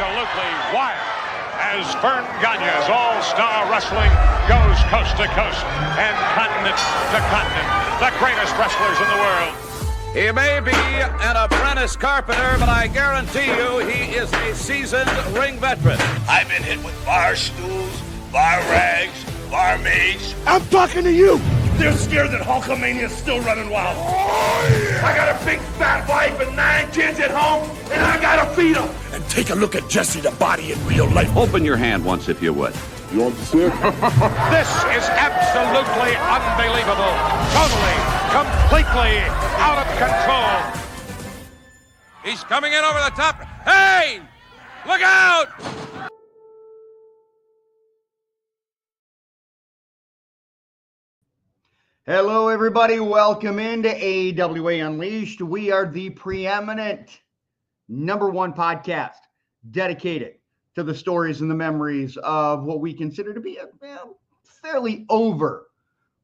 absolutely wild as Vern Gagne's All-Star Wrestling goes coast to coast and continent to continent. The greatest wrestlers in the world. He may be an apprentice carpenter, but I guarantee you he is a seasoned ring veteran. I've been hit with bar stools, bar rags, barmaids. I'm talking to you. They're scared that Hulkamania's still running wild. Oh, yeah. I got a big fat wife and 9 kids at home, and I gotta feed them. And take a look at Jesse the Body in real life. Open your hand once, if you would. You want to see it? This is absolutely unbelievable. Totally, completely out of control. He's coming in over the top. Hey! Look out! Hello, everybody. Welcome into AWA Unleashed. We are the preeminent #1 podcast dedicated to the stories and the memories of what we consider to be a fairly over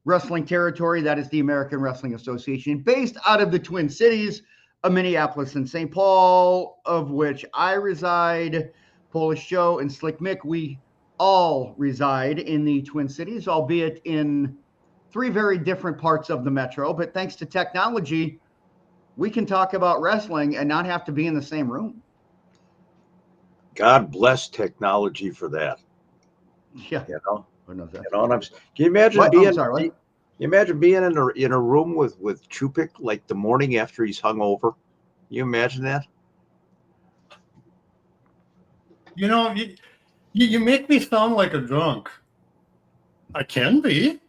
wrestling territory. That is the American Wrestling Association, based out of the Twin Cities of Minneapolis and St. Paul, of which I reside. Polish Joe and Slick Mick, we all reside in the Twin Cities, albeit in 3 very different parts of the metro. But thanks to technology, we can talk about wrestling and not have to be in the same room. God bless technology for that. Yeah. You know, Who knows that? and can you imagine What? being? I'm sorry, what? Can you imagine being in a room with Chupik like the morning after he's hungover? You imagine that? You know, you make me sound like a drunk. I can be.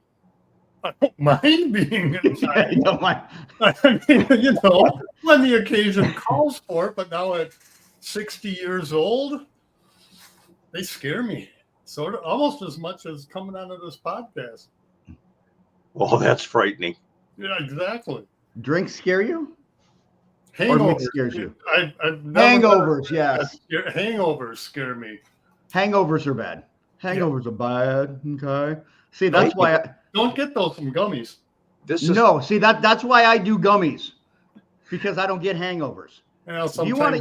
I don't mind being inside. You don't mind. I mean, you know, when the occasion calls for it, but now at 60 years old, they scare me. Sort of, almost as much as coming onto this podcast. Oh, that's frightening. Yeah, exactly. Drinks scare you? Hangovers. Or Mick scares you? I've never Hangovers, yes. Hangovers scare me. Hangovers are bad. Hangovers are bad. Okay. See, that's why Don't get those from gummies. that's why I do gummies, because I don't get hangovers. You know, If you want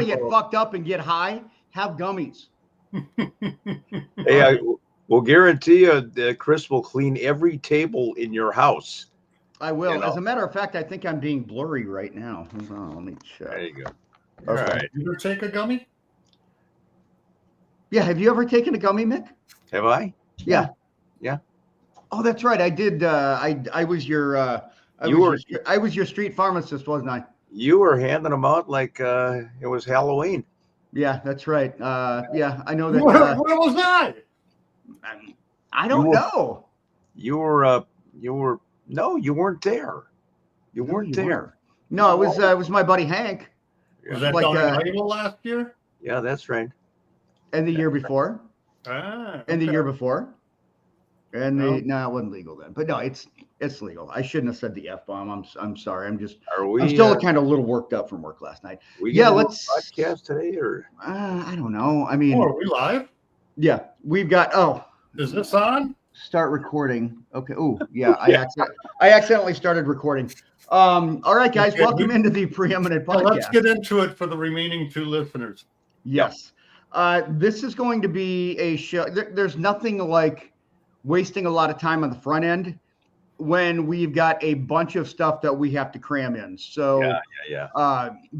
to get fucked up and get high, have gummies. Hey, we'll guarantee you that Chris will clean every table in your house. I will. You know. As a matter of fact, I think I'm being blurry right now. Hold on, let me check. There you go. Okay. All right. You ever take a gummy? Yeah. Have you ever taken a gummy, Mick? Have I? Yeah. Yeah. Oh, that's right. I did. I was your. I was your street pharmacist, wasn't I? You were handing them out like it was Halloween. Yeah, that's right. Yeah, I know that. Where was I? I don't know. You were. No, you weren't there. You weren't there. No, it was my buddy Hank. Was that Like, down in Iowa last year? Yeah, that's right. And the year before. And the year before. And No. it wasn't legal then. But no, it's legal. I shouldn't have said the F-bomb. I'm sorry. I'm We still kind of a little worked up from work last night. Yeah, gonna do a let's podcast today or I don't know. I mean, are we live? yeah, we've got Is this on? start recording. Okay. Oh, yeah. I accidentally started recording. All right, guys, Okay. welcome into the preeminent podcast. Well, let's get into it for the remaining 2 listeners. Yes. This is going to be a show. There's nothing like wasting a lot of time on the front end when we've got a bunch of stuff that we have to cram in. So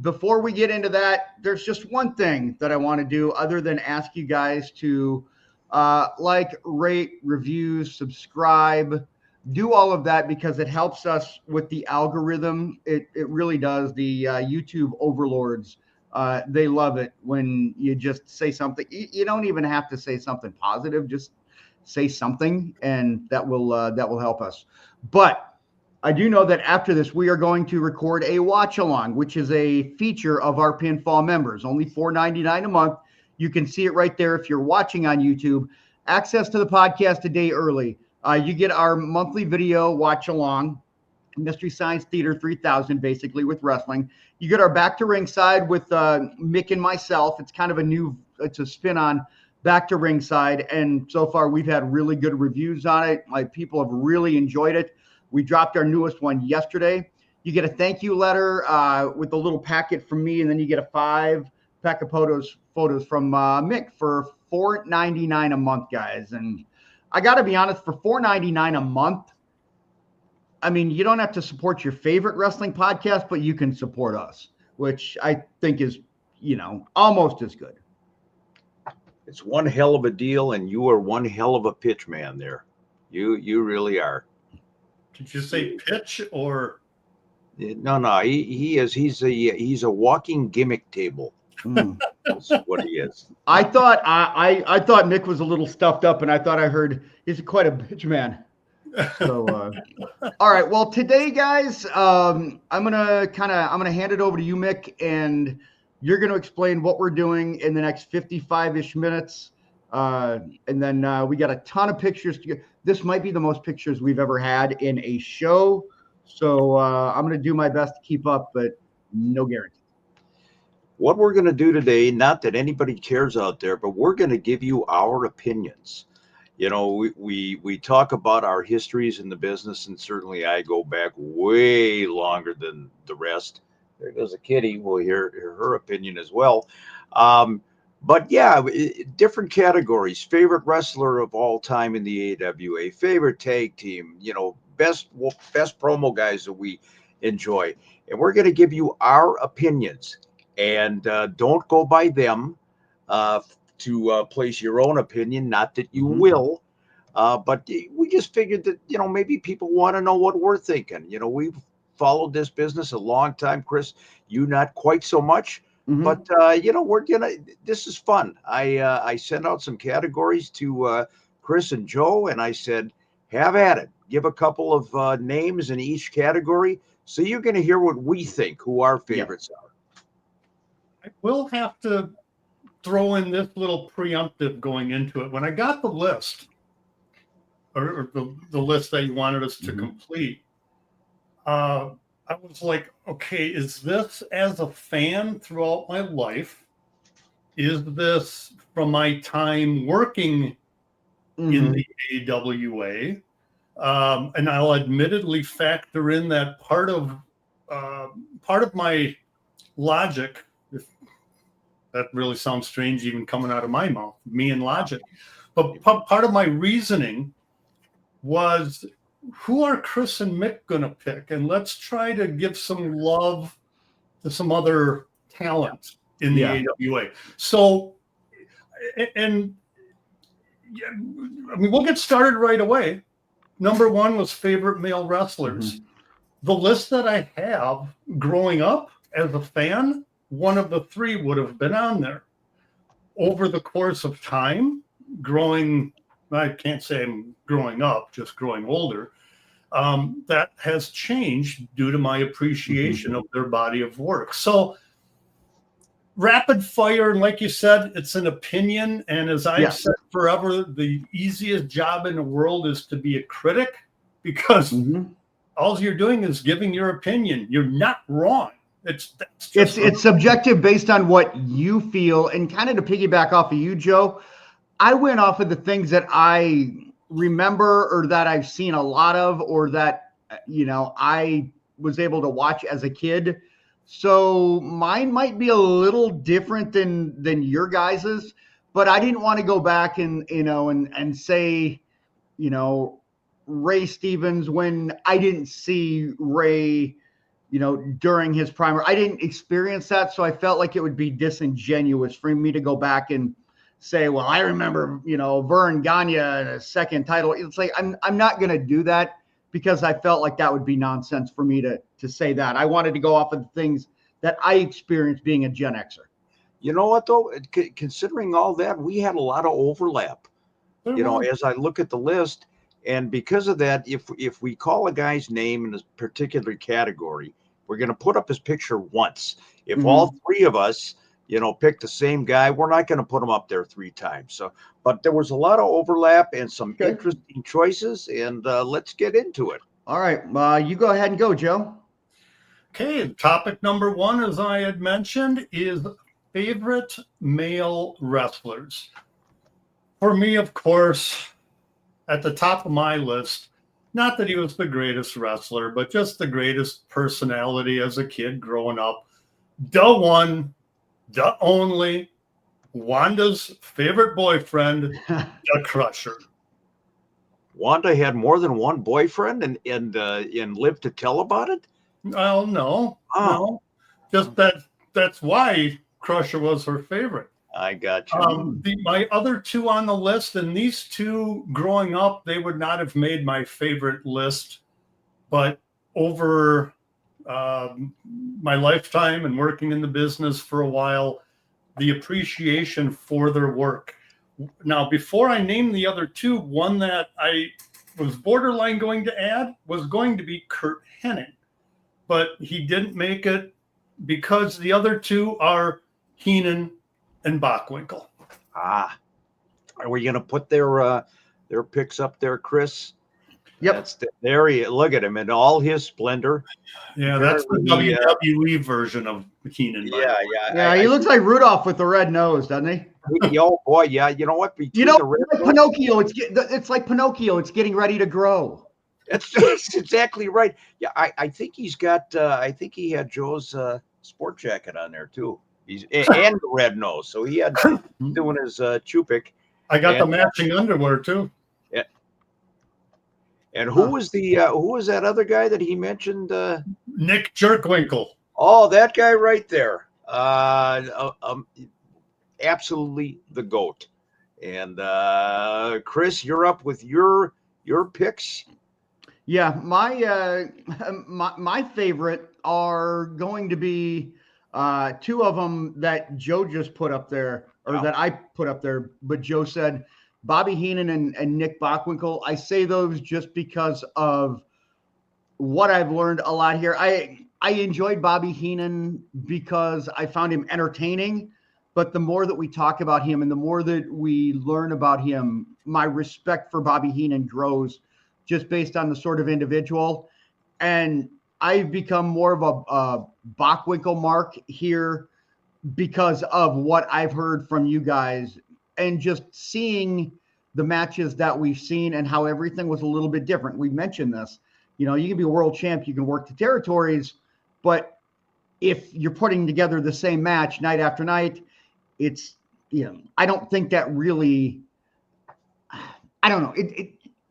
before we get into that, there's just one thing that I want to do other than ask you guys to like, rate, review, subscribe, do all of that, because it helps us with the algorithm. It really does. The YouTube overlords, they love it when you just say something. You don't even have to say something positive. Just say something, and that will help us. But I do know that after this, we are going to record a watch along, which is a feature of our Pinfall members. Only $4.99 a month. You can see it right there if you're watching on YouTube. Access to the podcast a day early. You get our monthly video watch along, Mystery Science Theater 3000, basically, with wrestling. You get our Back to Ringside with Mick and myself. It's kind of it's a spin on Back to Ringside, and so far we've had really good reviews on it. Like, people have really enjoyed it. We dropped our newest one yesterday. You get a thank you letter with a little packet from me, and then you get a 5 pack of photos from Mick for $4.99 a month, guys. And I got to be honest, for $4.99 a month, I mean, you don't have to support your favorite wrestling podcast, but you can support us, which I think is, almost as good. It's one hell of a deal, and you are one hell of a pitch man there. You really are. Did you say pitch or? No. He is. He's a walking gimmick table. That's what he is. I thought I thought Mick was a little stuffed up, and I thought I heard he's quite a bitch man. So, all right. Well, today, guys, I'm gonna hand it over to you, Mick, and you're gonna explain what we're doing in the next 55-ish minutes, and then we got a ton of pictures to get. This might be the most pictures we've ever had in a show, so I'm gonna do my best to keep up, but no guarantee. What we're going to do today, not that anybody cares out there, but we're going to give you our opinions. We talk about our histories in the business, and certainly I go back way longer than the rest. There goes a kitty. We'll hear her opinion as well. But yeah, different categories. Favorite wrestler of all time in the AWA, favorite tag team, best promo guys that we enjoy. And we're going to give you our opinions. And don't go by them to place your own opinion. Not that you will, but we just figured that, maybe people want to know what we're thinking. We've followed this business a long time. Chris, you not quite so much, but, this is fun. I sent out some categories to Chris and Joe, and I said, have at it. Give a couple of names in each category. So you're going to hear what we think, who our favorites are. I will have to throw in this little preemptive going into it. When I got the list, or the list that you wanted us to complete, I was like, okay, is this as a fan throughout my life? Is this from my time working in the AWA? And I'll admittedly factor in that part of my logic. That really sounds strange even coming out of my mouth, me and logic. But part of my reasoning was, who are Chris and Mick going to pick? And let's try to give some love to some other talent in the AWA. So, we'll get started right away. Number one was favorite male wrestlers. The list that I have growing up as a fan, one of the three would have been on there. Over the course of time, I can't say I'm growing up, just growing older, that has changed due to my appreciation of their body of work. So rapid fire, and like you said, it's an opinion. And as I've said forever, the easiest job in the world is to be a critic, because all you're doing is giving your opinion. You're not wrong. It's subjective based on what you feel. And kind of to piggyback off of you, Joe, I went off of the things that I remember, or that I've seen a lot of, or that I was able to watch as a kid. So mine might be a little different than your guys's, but I didn't want to go back and say Ray Stevens, when I didn't see Ray during his prime. I didn't experience that, so I felt like it would be disingenuous for me to go back and say, well, I remember, Vern Gagne, a second title. It's like, I'm not going to do that, because I felt like that would be nonsense for me to say that. I wanted to go off of the things that I experienced being a Gen Xer. You know what, though? Considering all that, we had a lot of overlap, as I look at the list. And because of that, if we call a guy's name in a particular category, we're going to put up his picture once. If all three of us, pick the same guy, we're not going to put him up there three times. So, but there was a lot of overlap and some interesting choices, and let's get into it. All right. You go ahead and go, Joe. Okay. Topic number one, as I had mentioned, is favorite male wrestlers. For me, of course, at the top of my list, not that he was the greatest wrestler, but just the greatest personality as a kid growing up. The one, the only, Wanda's favorite boyfriend, the Crusher. Wanda had more than one boyfriend and lived to tell about it? Well, no, no. Just that's why Crusher was her favorite. I got you. My other two on the list, and these two growing up, they would not have made my favorite list, but over my lifetime and working in the business for a while, the appreciation for their work. Now, before I name the other two, one that I was borderline going to add was going to be Kurt Hennig, but he didn't make it because the other two are Heenan and Bockwinkel. Are we going to put their picks up there, Chris? Yep. There he, look at him in all his splendor. Yeah, that's the WWE version of Heenan. Yeah, he looks like Rudolph with the red nose, doesn't he? Oh boy, yeah. You know what? Like Pinocchio. It's like Pinocchio. It's getting ready to grow. That's exactly right. Yeah, I think he's got. I think he had Joe's sport jacket on there too. He's and the red nose, so he had doing his Chupik. I got the matching underwear too. Yeah. And who was that other guy that he mentioned? Nick Jerkwinkle. Oh, that guy right there. Absolutely the GOAT. And Chris, you're up with your picks. Yeah, my favorite are going to be two of them that Joe just put up there, or that I put up there. But Joe said Bobby Heenan and Nick Bockwinkel. I say those just because of what I've learned a lot here. I enjoyed Bobby Heenan because I found him entertaining. But the more that we talk about him and the more that we learn about him, my respect for Bobby Heenan grows just based on the sort of individual. And I've become more of a Bockwinkel mark here because of what I've heard from you guys and just seeing the matches that we've seen and how everything was a little bit different. We mentioned this. You know, you can be a world champ, you can work the territories, but if you're putting together the same match night after night, it's, you know, I don't think that really, I don't know.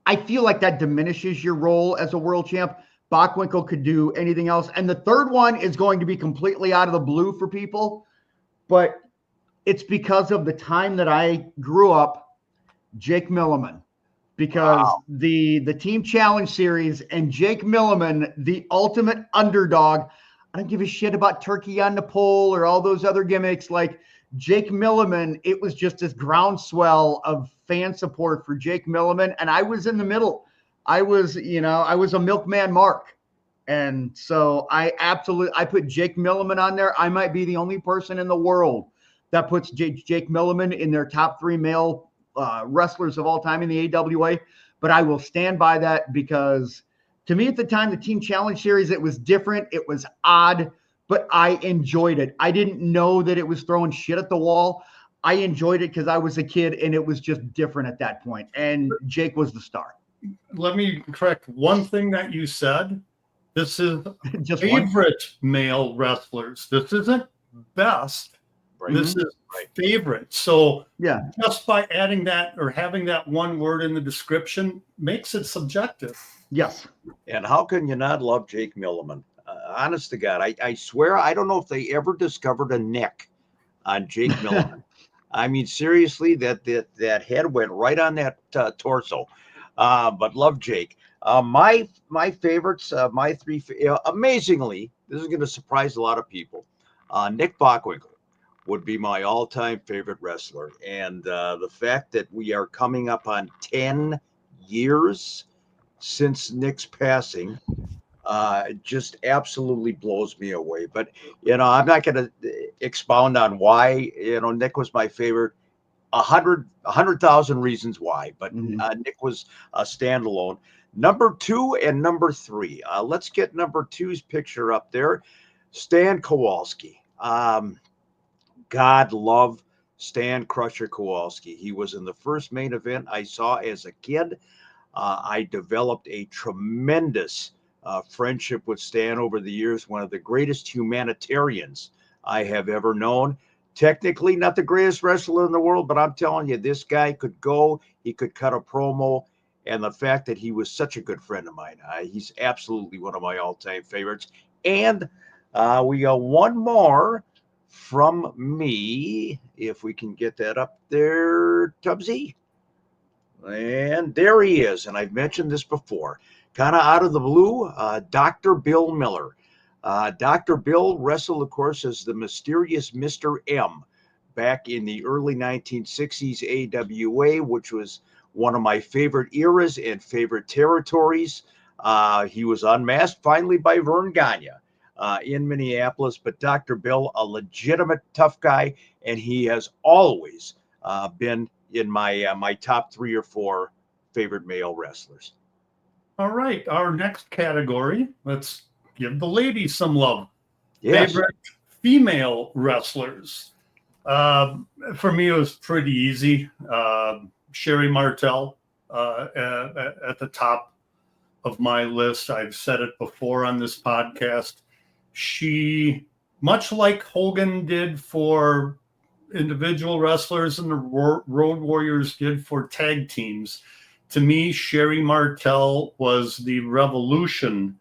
I feel like that diminishes your role as a world champ. Bockwinkel could do anything else. And the third one is going to be completely out of the blue for people, but it's because of the time that I grew up, Jake Milliman, because the Team Challenge Series and Jake Milliman, the ultimate underdog. I don't give a shit about Turkey on the pole or all those other gimmicks. Like Jake Milliman, it was just this groundswell of fan support for Jake Milliman. And I was in the middle. I was a milkman Mark. And so I put Jake Milliman on there. I might be the only person in the world that puts Jake Milliman in their top 3 male wrestlers of all time in the AWA. But I will stand by that because to me at the time, the Team Challenge Series, it was different. It was odd, but I enjoyed it. I didn't know that it was throwing shit at the wall. I enjoyed it because I was a kid and it was just different at that point. And Jake was the star. Let me correct one thing that you said. This is Just favorite male wrestlers. This isn't best. Right. This is favorite. So yeah, just by adding that or having that one word in the description makes it subjective. yes. And how can you not love Jake Milliman? Honest to God, I swear I don't know if they ever discovered a neck on Jake Milliman. I mean, seriously, that head went right on that torso. But love Jake. My favorites, my 3, amazingly, this is going to surprise a lot of people. Nick Bockwinkel would be my all-time favorite wrestler. And the fact that we are coming up on 10 years since Nick's passing just absolutely blows me away. But, you know, I'm not going to expound on why, you know, Nick was my favorite. 100,000 reasons why, but Nick was a standalone. Number 2 and number 3. Let's get number 2's picture up there. Stan Kowalski. God love Stan Crusher Kowalski. He was in the first main event I saw as a kid. I developed a tremendous friendship with Stan over the years. One of the greatest humanitarians I have ever known. Technically not the greatest wrestler in the world, but I'm telling you, this guy could go, he could cut a promo. And the fact that he was such a good friend of mine, he's absolutely one of my all-time favorites. And we got one more from me, if we can get that up there, Tubbsy. And there he is. And I've mentioned this before. Kind of out of the blue, Dr. Bill Miller. Dr. Bill wrestled, of course, as the mysterious Mr. M back in the early 1960s AWA, which was one of my favorite eras and favorite territories. He was unmasked finally by Vern Gagne in Minneapolis, but Dr. Bill, a legitimate tough guy, and he has always been in my top 3 or 4 favorite male wrestlers. All right, our next category, let's give the ladies some love. Yes. Favorite female wrestlers. For me, it was pretty easy. Sherry Martel at the top of my list. I've said it before on this podcast. She, much like Hogan did for individual wrestlers and the Road Warriors did for tag teams, to me, Sherry Martel was the revolution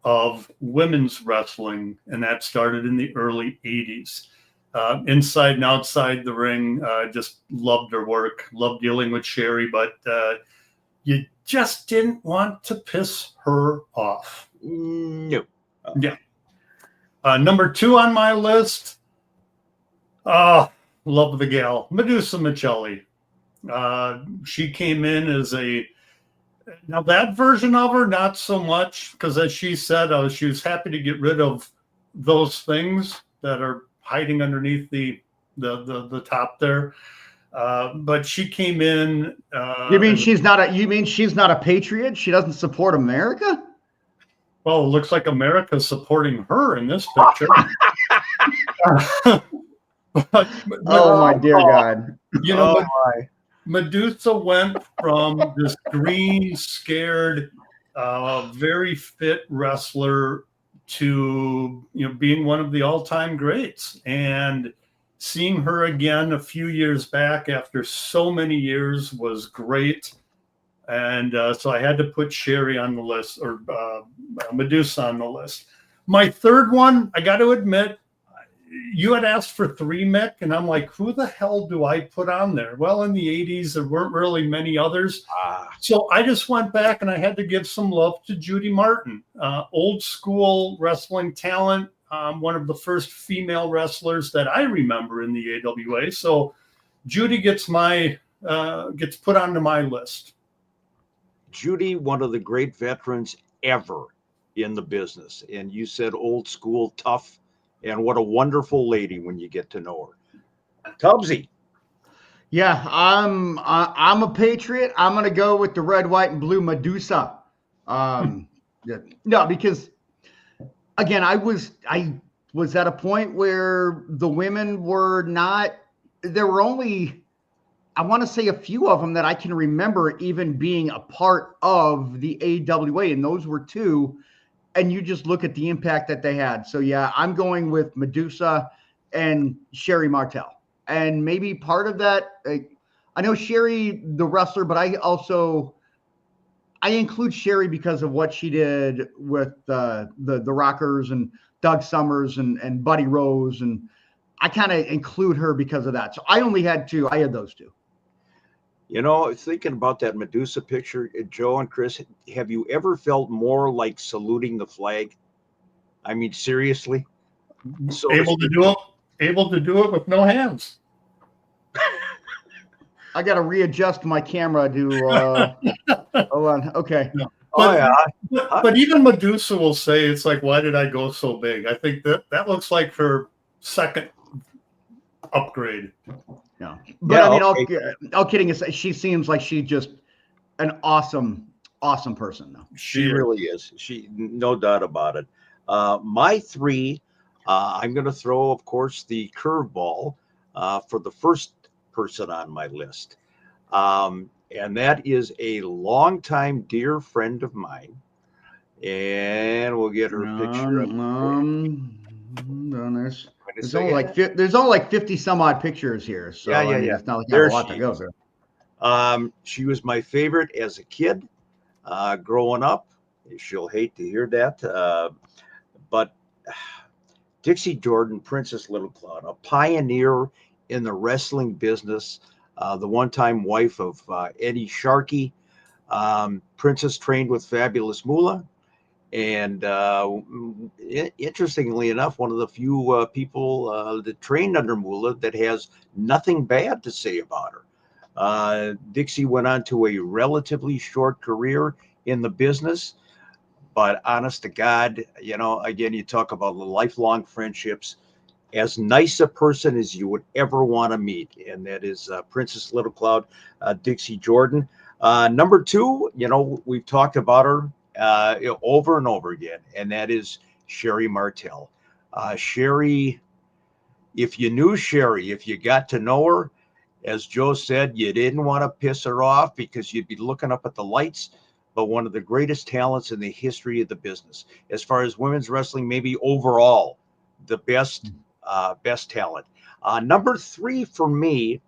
of women's wrestling, and that started in the early 80s. Inside and outside the ring, just loved her work, loved dealing with Sherry, but you just didn't want to piss her off. No. Yeah. Number 2 on my list, love the gal, Medusa Michelli. She came in as now that version of her, not so much, because as she said, she was happy to get rid of those things that are hiding underneath the top there. But she came in. You mean she's not a patriot? She doesn't support America? Well, it looks like America's supporting her in this picture. Oh my dear God! You know, Medusa went from this green, scared, very fit wrestler to being one of the all-time greats. And seeing her again a few years back after so many years was great. And so I had to put Sherry on the list, or Medusa on the list. My third one, I got to admit, you had asked for 3, Mick, and I'm like, who the hell do I put on there? Well, in the 80s, there weren't really many others. So I just went back and I had to give some love to Judy Martin, old school wrestling talent, one of the first female wrestlers that I remember in the AWA. So Judy gets put onto my list. Judy, one of the great veterans ever in the business. And you said old school, tough. And what a wonderful lady when you get to know her. Tubbsy. Yeah, I'm a patriot. I'm gonna go with the red, white, and blue Medusa. No, because again, I was at a point where the women were not. There were only, I want to say, a few of them that I can remember even being a part of the AWA, and those were 2. And you just look at the impact that they had. So yeah, I'm going with Medusa and Sherry Martel. And maybe part of that, I know Sherry, the wrestler, but I include Sherry because of what she did with the Rockers and Doug Summers and Buddy Rose. And I kind of include her because of that. So I only had 2. I had those 2. Thinking about that Medusa picture, Joe and Chris, have you ever felt more like saluting the flag? I mean, seriously? So able to do it with no hands. I got to readjust my camera to, hold on. Okay. No. But even Medusa will say, it's like, why did I go so big? I think that looks like her second upgrade. No, but yeah, I mean, all kidding aside, she seems like she's just an awesome person, though. She really is. She, no doubt about it. My 3, I'm going to throw, of course, the curveball for the first person on my list, and that is a longtime dear friend of mine, and we'll get her picture up. Done this. There's only like 50 some odd pictures here. So Yeah, I mean, it's not like I There have a lot she to go is. through. She was my favorite as a kid, growing up. She'll hate to hear that, but Dixie Jordan, Princess Little Cloud, a pioneer in the wrestling business, the one-time wife of Eddie Sharkey. Princess trained with Fabulous Moolah, and interestingly enough, one of the few people that trained under Moolah that has nothing bad to say about her. Dixie went on to a relatively short career in the business, but honest to God, again, you talk about the lifelong friendships. As nice a person as you would ever want to meet, and that is Princess Little Cloud, Dixie Jordan. Number two, we've talked about her over and over again, and that is Sherry Martel. Sherry, if you knew Sherry, if you got to know her, as Joe said, you didn't want to piss her off because you'd be looking up at the lights, but one of the greatest talents in the history of the business. As far as women's wrestling, maybe overall, the best talent. Number three for me,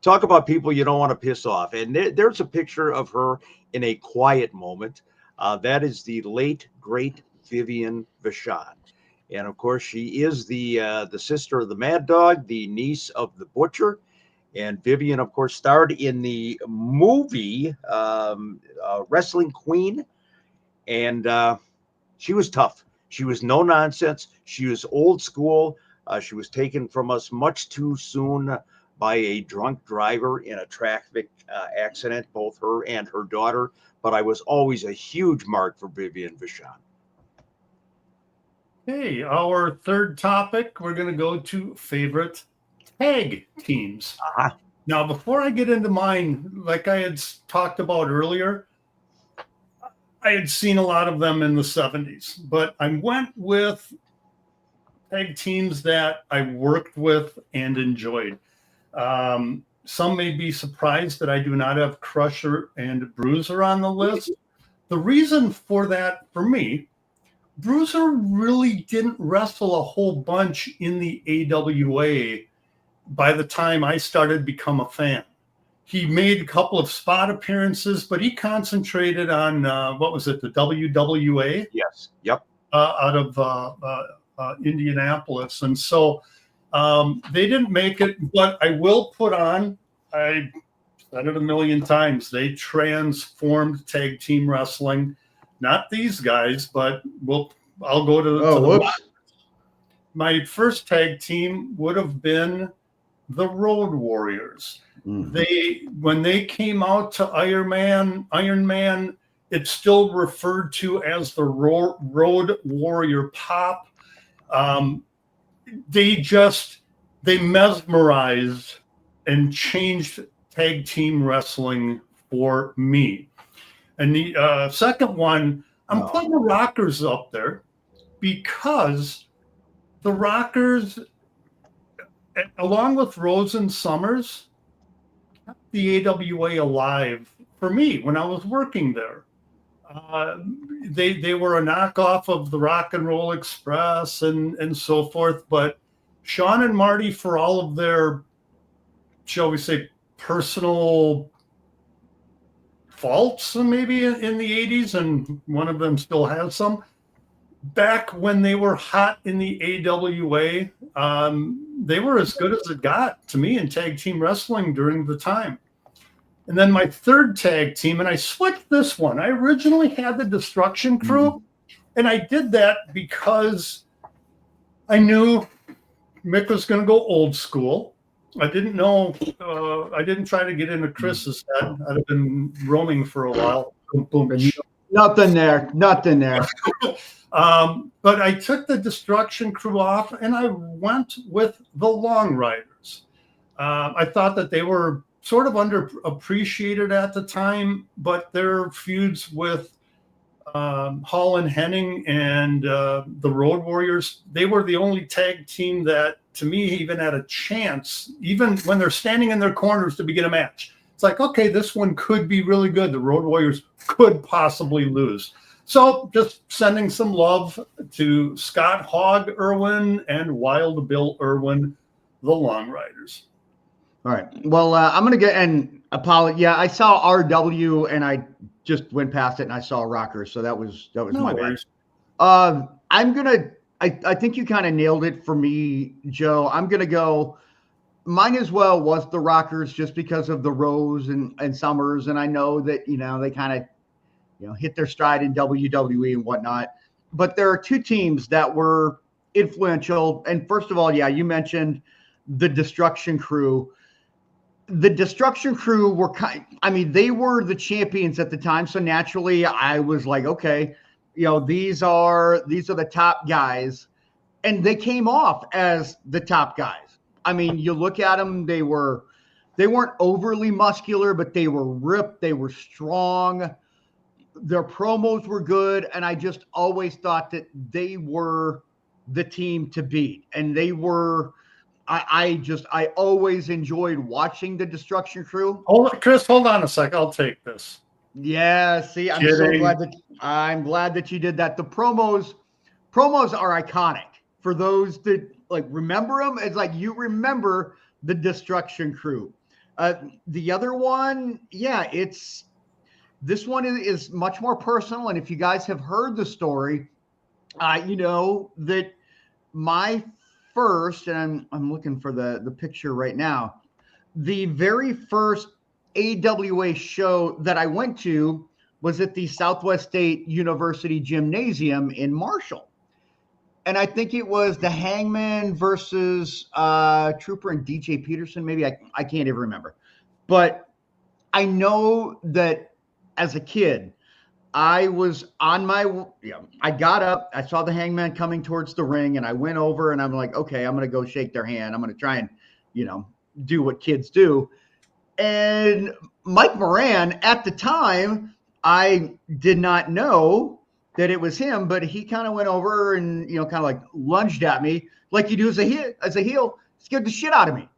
talk about people you don't want to piss off. And there's a picture of her in a quiet moment. That is the late, great Vivian Vachon. And of course, she is the sister of the Mad Dog, the niece of the Butcher. And Vivian, of course, starred in the movie Wrestling Queen. And she was tough. She was no nonsense. She was old school. She was taken from us much too soon by a drunk driver in a traffic accident, both her and her daughter. But I was always a huge mark for Vivian Vachon. Hey, our third topic, we're going to go to favorite tag teams. Uh-huh. Now, before I get into mine, like I had talked about earlier, I had seen a lot of them in the 70s, but I went with tag teams that I worked with and enjoyed. Some may be surprised that I do not have Crusher and Bruiser on the list. The reason for that, for me, Bruiser really didn't wrestle a whole bunch in the AWA by the time I started to become a fan. He made a couple of spot appearances, but he concentrated on, the WWA? Yes. Yep. Out of Indianapolis. And so they didn't make it, but I will put on, I said it a million times, they transformed tag team wrestling. Not these guys, but I'll go to my first tag team would have been the Road Warriors. Mm-hmm. When they came out to Iron Man, it's still referred to as the Road Warrior Pop. They mesmerized and changed tag team wrestling for me. And the second one, I'm putting the Rockers up there because the Rockers, along with Rose and Summers, kept the AWA alive for me when I was working there. They were a knockoff of the Rock and Roll Express and so forth, but Sean and Marty, for all of their, shall we say, personal faults maybe in the 80s, and one of them still has some, back when they were hot in the AWA, they were as good as it got to me in tag team wrestling during the time. And then my third tag team, and I switched this one. I originally had the Destruction Crew, and I did that because I knew Mick was going to go old school. I didn't know, I didn't try to get into Chris's head. I'd have been roaming for a while. Boom, boom. Nothing there. But I took the Destruction Crew off, and I went with the Long Riders. I thought that they were sort of underappreciated at the time, but their feuds with Hall and Hennig and the Road Warriors, they were the only tag team that, to me, even had a chance, even when they're standing in their corners to begin a match. It's like, okay, this one could be really good. The Road Warriors could possibly lose. So just sending some love to Scott Hogg Irwin and Wild Bill Irwin, the Long Riders. All right. Well, I'm going to get an apology. Yeah, I saw RW and I just went past it and I saw Rockers. So that was No my bad. worries. I think you kind of nailed it for me, Joe. I'm going to go. Mine as well was the Rockers just because of the Rose and Summers. And I know that, they kind of, hit their stride in WWE and whatnot. But there are two teams that were influential. And first of all, yeah, you mentioned the Destruction Crew. The Destruction Crew were they were the champions at the time. So naturally I was like, okay, these are the top guys. And they came off as the top guys. I mean, you look at them, they weren't overly muscular, but they were ripped. They were strong. Their promos were good. And I just always thought that they were the team to beat. And they were, I always enjoyed watching the Destruction Crew. Chris, hold on a sec. I'll take this. Yeah. See, I'm so glad that you did that. The promos are iconic for those that remember them. It's like you remember the Destruction Crew. The other one, yeah, this one is much more personal. And if you guys have heard the story, you know that my first, and I'm looking for the picture right now, the very first AWA show that I went to was at the Southwest State University Gymnasium in Marshall. And I think it was the Hangman versus Trooper and DJ Peterson. Maybe I can't even remember. But I know that as a kid, I was on I got up, I saw the Hangman coming towards the ring, and I went over and I'm like, okay, I'm going to go shake their hand. I'm going to try and, do what kids do. And Mike Moran, at the time, I did not know that it was him, but he kind of went over and, kind of like lunged at me like you do as a heel, scared the shit out of me.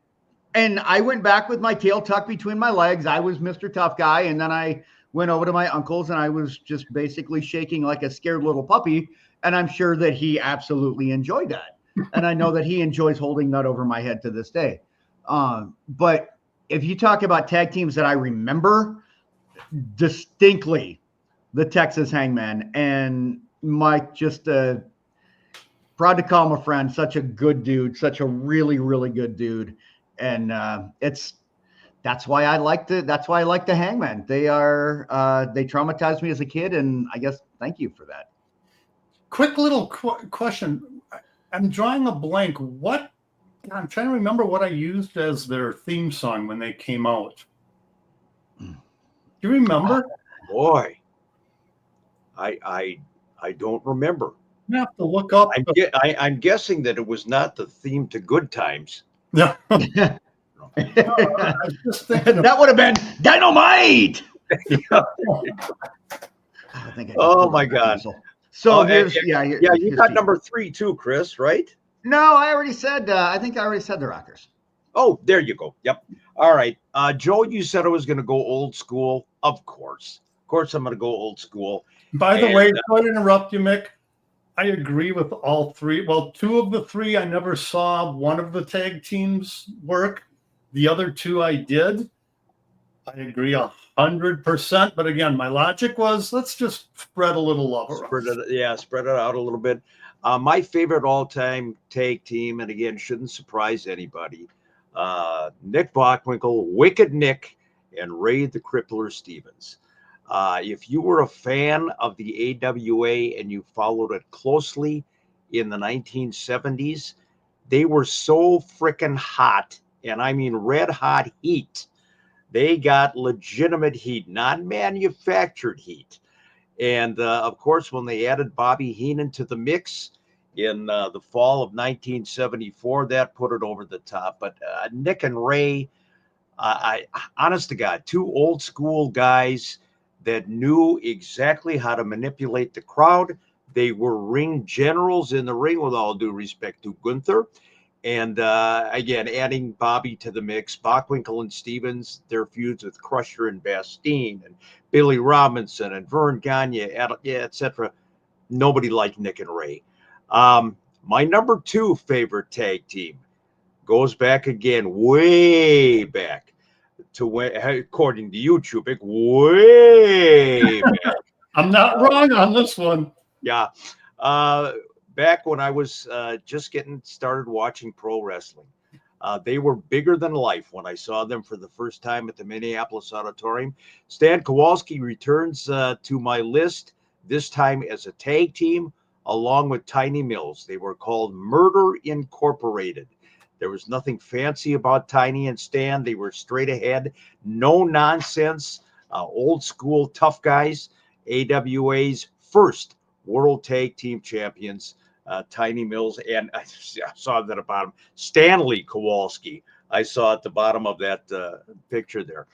And I went back with my tail tucked between my legs. I was Mr. Tough Guy. And then I went over to my uncle's and I was just basically shaking like a scared little puppy. And I'm sure that he absolutely enjoyed that. And I know that he enjoys holding that over my head to this day. But if you talk about tag teams that I remember distinctly, the Texas Hangman and Mike, just proud to call him a friend, such a good dude, such a really, really good dude. And that's why I like the Hangman. They traumatized me as a kid, and I guess thank you for that. Quick little question. I'm drawing a blank. I'm trying to remember what I used as their theme song when they came out. Do you remember? Oh, boy, I don't remember. You have to look up. I'm guessing that it was not the theme to Good Times. Yeah. I was just thinking that would have been Dynamite. Oh my God! So you got number 3 too, Chris, right? No, I already said. I think I already said the Rockers. Oh, there you go. Yep. All right, Joe, you said I was going to go old school. Of course, I'm going to go old school. By the way, sorry to interrupt you, Mick. I agree with all three. Well, 2 of the 3 I never saw one of the tag teams work. The other 2 I did. I agree 100%. But again, my logic was let's just spread a little love around. Spread it out a little bit. My favorite all-time tag team, and again, shouldn't surprise anybody, Nick Bockwinkel, Wicked Nick, and Ray the Crippler Stevens. If you were a fan of the AWA and you followed it closely in the 1970s, they were so freaking hot, and I mean red hot heat. They got legitimate heat, not manufactured heat. And of course, when they added Bobby Heenan to the mix in the fall of 1974, that put it over the top. But Nick and Ray, I honest to God, 2 old school guys that knew exactly how to manipulate the crowd. They were ring generals in the ring, with all due respect to Gunther. And again, adding Bobby to the mix, Bockwinkel and Stevens, their feuds with Crusher and Bastien and Billy Robinson and Vern Gagne, etc. Nobody liked Nick and Ray. My number 2 favorite tag team goes back again, way back to when, according to you, Chupik, way back. I'm not wrong on this one. Yeah. Back when I was just getting started watching pro wrestling, they were bigger than life when I saw them for the first time at the Minneapolis Auditorium. Stan Kowalski returns to my list, this time as a tag team, along with Tiny Mills. They were called Murder Incorporated. There was nothing fancy about Tiny and Stan. They were straight ahead, no nonsense, old school tough guys. AWA's first World Tag Team Champions, Tiny Mills, and I saw that at the bottom, Stanley Kowalski. I saw at the bottom of that picture there.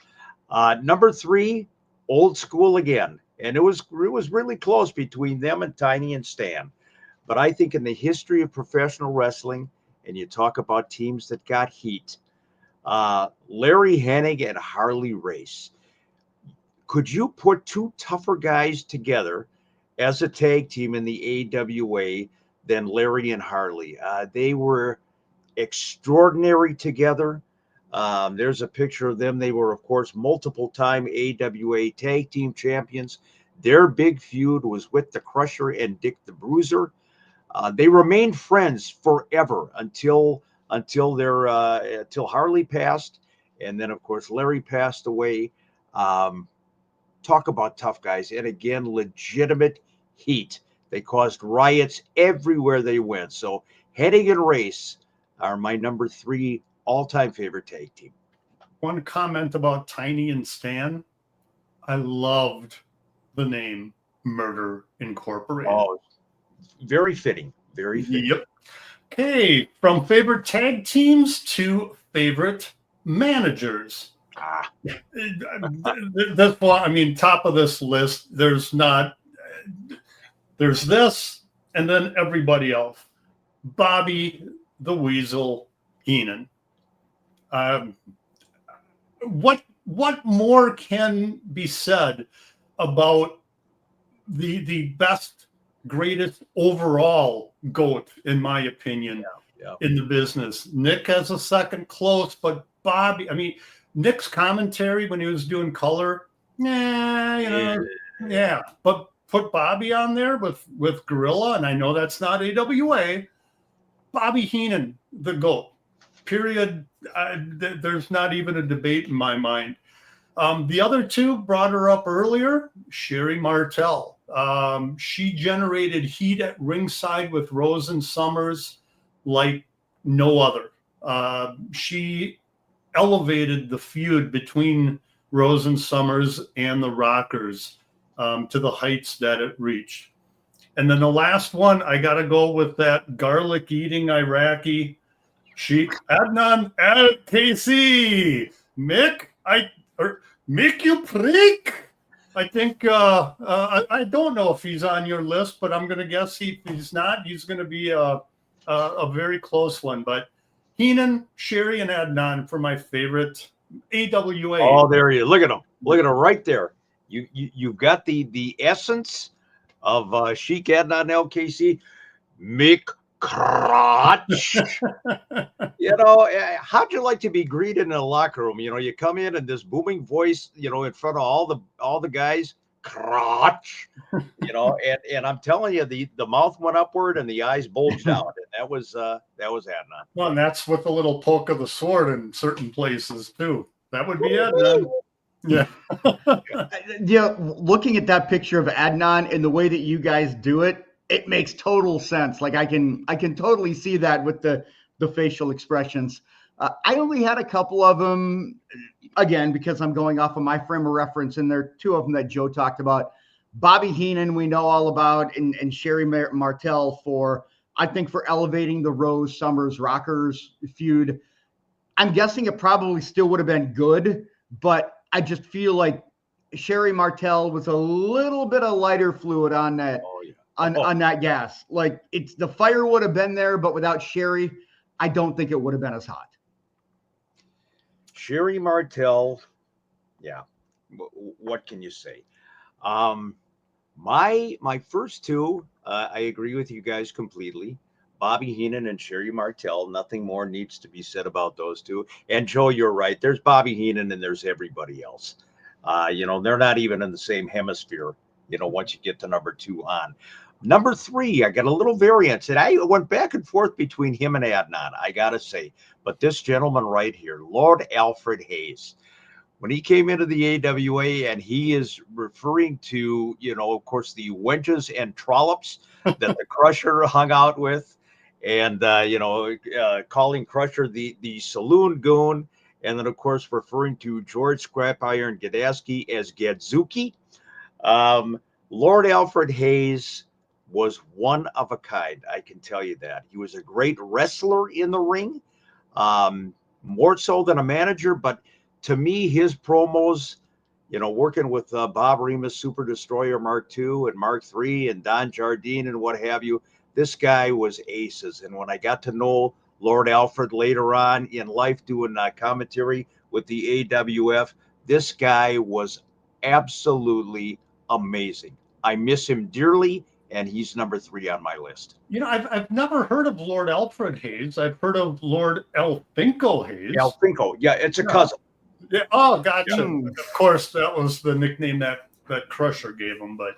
Number 3, old school again, and it was really close between them and Tiny and Stan. But I think in the history of professional wrestling, and you talk about teams that got heat, Larry Hennig and Harley Race. Could you put 2 tougher guys together as a tag team in the AWA than Larry and Harley? They were extraordinary together. There's a picture of them. They were, of course, multiple-time AWA tag team champions. Their big feud was with the Crusher and Dick the Bruiser. They remained friends forever until Harley passed, and then of course Larry passed away. Talk about tough guys, and again, legitimate heat. They caused riots everywhere they went. So Hennig and Race are my number 3 all-time favorite tag team. One comment about Tiny and Stan. I loved the name Murder Incorporated. Oh, very fitting. Very fitting. Yep. Okay, from favorite tag teams to favorite managers. This one, I mean, top of this list, there's this, and then everybody else. Bobby the Weasel Heenan. What more can be said about the best, greatest overall GOAT, in my opinion, in the business? Nick has a second close, but Bobby, I mean, Nick's commentary when he was doing color, but put Bobby on there with Gorilla, and I know that's not AWA. Bobby Heenan, the GOAT. Period. There's not even a debate in my mind. The other 2 brought her up earlier. Sherry Martel. She generated heat at ringside with Rose and Summers like no other. She elevated the feud between Rose and Summers and the Rockers to the heights that it reached. And then the last one, I got to go with that garlic-eating Iraqi, Sheikh Adnan Al-KC. Mick, you prick. I think, I don't know if he's on your list, but I'm going to guess if he's not, he's going to be a very close one. But Heenan, Sherry, and Adnan for my favorite AWA. Oh, there you look at him. Look at him right there. You've got the essence of Sheikh Adnan LKC. Mick Crotch. How'd you like to be greeted in a locker room? You come in and this booming voice, in front of all the guys. Crotch. And I'm telling you, the mouth went upward and the eyes bulged out, and that was Adnan. Well, and that's with a little poke of the sword in certain places too. That would be Adnan. Yeah. Looking at that picture of Adnan and the way that you guys do it, it makes total sense. Like I can totally see that with the facial expressions. I only had a couple of them, again, because I'm going off of my frame of reference, and there are 2 of them that Joe talked about. Bobby Heenan, we know all about, and Sherry Martel for elevating the Rose Summers Rockers feud. I'm guessing it probably still would have been good, but I just feel like Sherry Martel was a little bit of lighter fluid on that. On that gas. Like the fire would have been there, but without Sherry, I don't think it would have been as hot. Sherry Martel, yeah. What can you say? My first two, I agree with you guys completely. Bobby Heenan and Sherry Martel. Nothing more needs to be said about those two. And Joe, you're right. There's Bobby Heenan and there's everybody else. They're not even in the same hemisphere. Once you get to number two on. Number three, I got a little variance, and I went back and forth between him and Adnan, I gotta say. But this gentleman right here, Lord Alfred Hayes, when he came into the AWA, and he is referring to, of course, the wedges and trollops that the Crusher hung out with, and calling Crusher the saloon goon, and then of course referring to George Scrap Iron Gadowski as Gadzuki. Lord Alfred Hayes was one of a kind. I can tell you that. He was a great wrestler in the ring, more so than a manager. But to me, his promos, working with Bob Remus, Super Destroyer Mark II and Mark III and Don Jardine and what have you, this guy was aces. And when I got to know Lord Alfred later on in life doing commentary with the AWF, this guy was absolutely amazing. I miss him dearly, and he's number three on my list. I've never heard of Lord Alfred Hayes. I've heard of Lord Elfinko Hayes. Elfinko, yeah, it's a cousin. Yeah. Oh, gotcha. Yeah. Of course, that was the nickname that Crusher gave him. But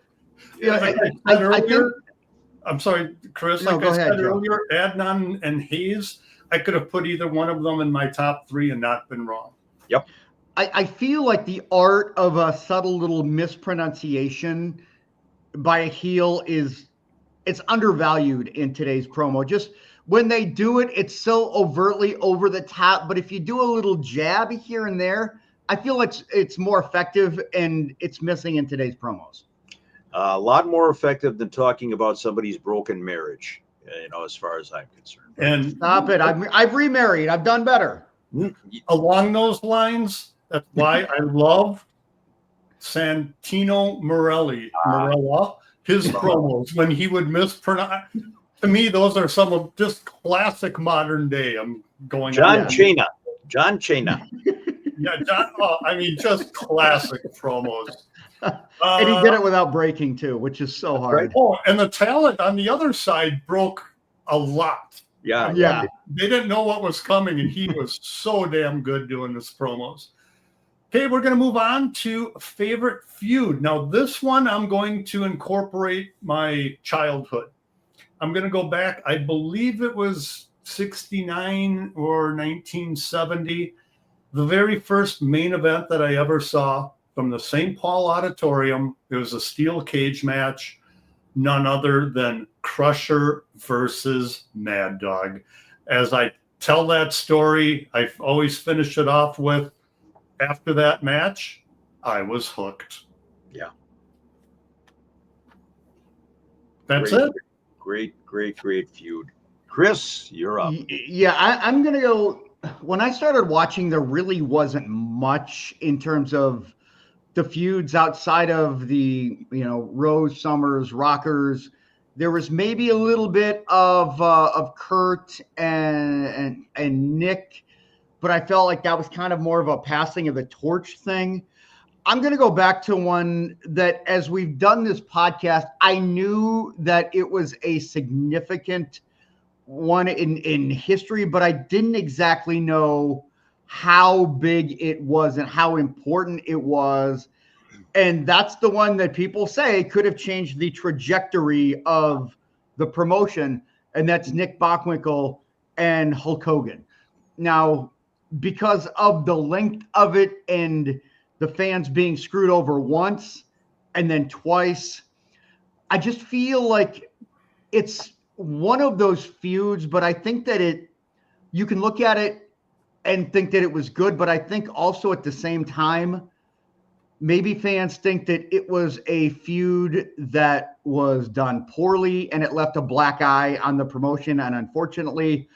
I'm sorry, Chris. No, like I said earlier, Adnan and Hayes, I could have put either one of them in my top three and not been wrong. Yep. I feel like the art of a subtle little mispronunciation by a heel it's undervalued in today's promo. Just when they do it, it's so overtly over the top. But if you do a little jab here and there, I feel like it's more effective, and it's missing in today's promos. A lot more effective than talking about somebody's broken marriage, as far as I'm concerned. And stop it. I've remarried. I've done better. Along those lines, that's why I love Santino Marella, his promos when he would mispronounce. To me, those are some of just classic modern day. I'm going John Cena. Yeah, John. Just classic promos. And he did it without breaking too, which is so hard. Oh, and the talent on the other side broke a lot. Yeah. They didn't know what was coming, and he was so damn good doing his promos. Okay, we're going to move on to favorite feud. Now, this one, I'm going to incorporate my childhood. I'm going to go back. I believe it was 69 or 1970. The very first main event that I ever saw from the St. Paul Auditorium. It was a steel cage match. None other than Crusher versus Mad Dog. As I tell that story, I always finish it off with, after that match, I was hooked. Yeah. That's it. Great feud. Chris, you're up. Yeah, I'm going to go. When I started watching, there really wasn't much in terms of the feuds outside of the, Rose, Summers, Rockers. There was maybe a little bit of Kurt and Nick, but I felt like that was kind of more of a passing of the torch thing. I'm going to go back to one that, as we've done this podcast, I knew that it was a significant one in history, but I didn't exactly know how big it was and how important it was. And that's the one that people say could have changed the trajectory of the promotion, and that's Nick Bockwinkel and Hulk Hogan. Now, because of the length of it and the fans being screwed over once and then twice, I just feel like it's one of those feuds, but I think that you can look at it and think that it was good, but I think also at the same time, maybe fans think that it was a feud that was done poorly and it left a black eye on the promotion. And unfortunately,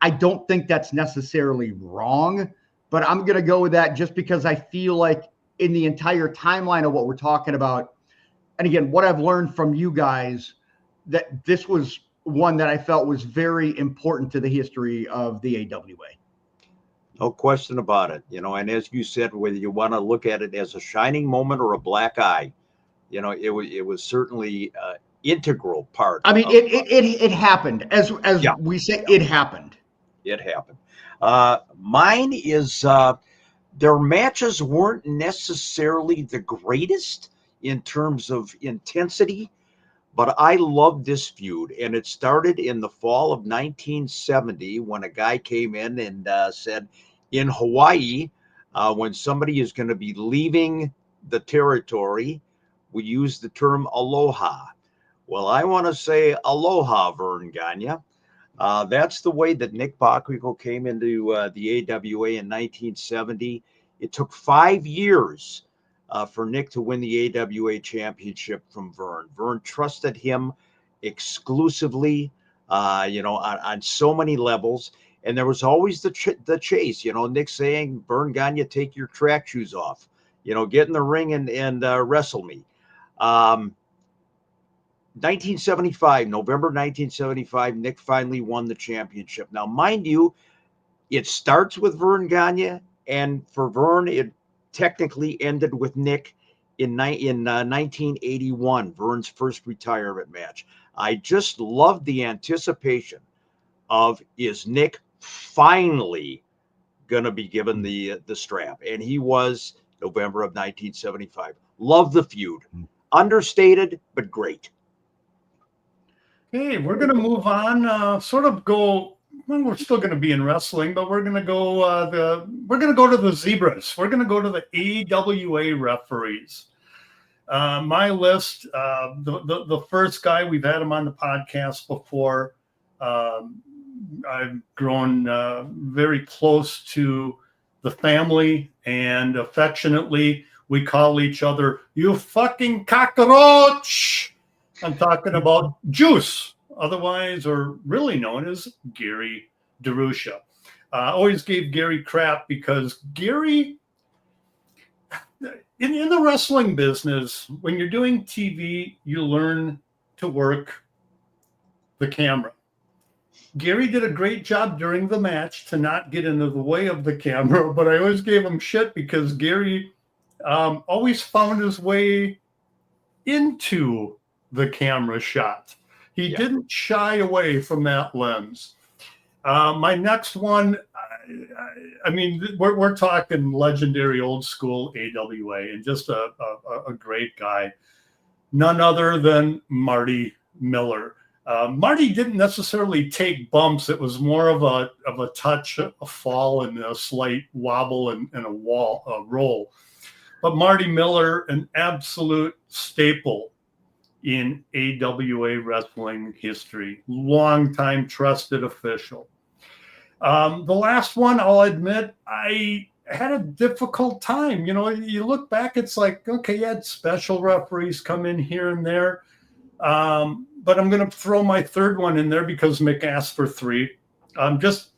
I don't think that's necessarily wrong, but I'm going to go with that just because I feel like in the entire timeline of what we're talking about, and again, what I've learned from you guys, that this was one that I felt was very important to the history of the AWA. No question about it. And as you said, whether you want to look at it as a shining moment or a black eye, it was certainly integral part. I mean, it happened as Yeah. we say, it happened. It happened. Mine is their matches weren't necessarily the greatest in terms of intensity, but I loved this feud. And it started in the fall of 1970 when a guy came in and said, in Hawaii, when somebody is going to be leaving the territory, we use the term aloha. Well, I want to say aloha, Vern Gagne. That's the way that Nick Bockwinkel came into the AWA in 1970. It took 5 years for Nick to win the AWA championship from Vern. Vern trusted him exclusively, on so many levels. And there was always the chase, Nick saying, Vern Gagne, take your track shoes off, get in the ring and wrestle me. 1975, November 1975, Nick finally won the championship. Now, mind you, it starts with Vern Gagne, and for Vern, it technically ended with Nick in 1981, Vern's first retirement match. I just loved the anticipation of, is Nick finally going to be given the strap? And he was, November of 1975. Love the feud. Understated, but great. Okay, we're going to move on. We're still going to be in wrestling, but we're going to go. We're going to go to the Zebras. We're going to go to the AWA referees. My list. The first guy, we've had him on the podcast before. I've grown very close to the family, and affectionately we call each other "you fucking cockroach." I'm talking about Juice, otherwise or really known as Gary DeRusha. Always gave Gary crap because Gary, in the wrestling business, when you're doing TV, you learn to work the camera. Gary did a great job during the match to not get into the way of the camera, but I always gave him shit because Gary always found his way into the camera shot. He didn't shy away from that lens. My next one, I mean, we're talking legendary old school AWA, and just a great guy. None other than Marty Miller. Marty didn't necessarily take bumps. It was more of a touch, a fall, and a slight wobble and a roll. But Marty Miller, an absolute staple in AWA wrestling history, longtime trusted official. The last one, I'll admit, I had a difficult time. You look back, it's like, okay, you had special referees come in here and there. But I'm going to throw my third one in there because Mick asked for three. Just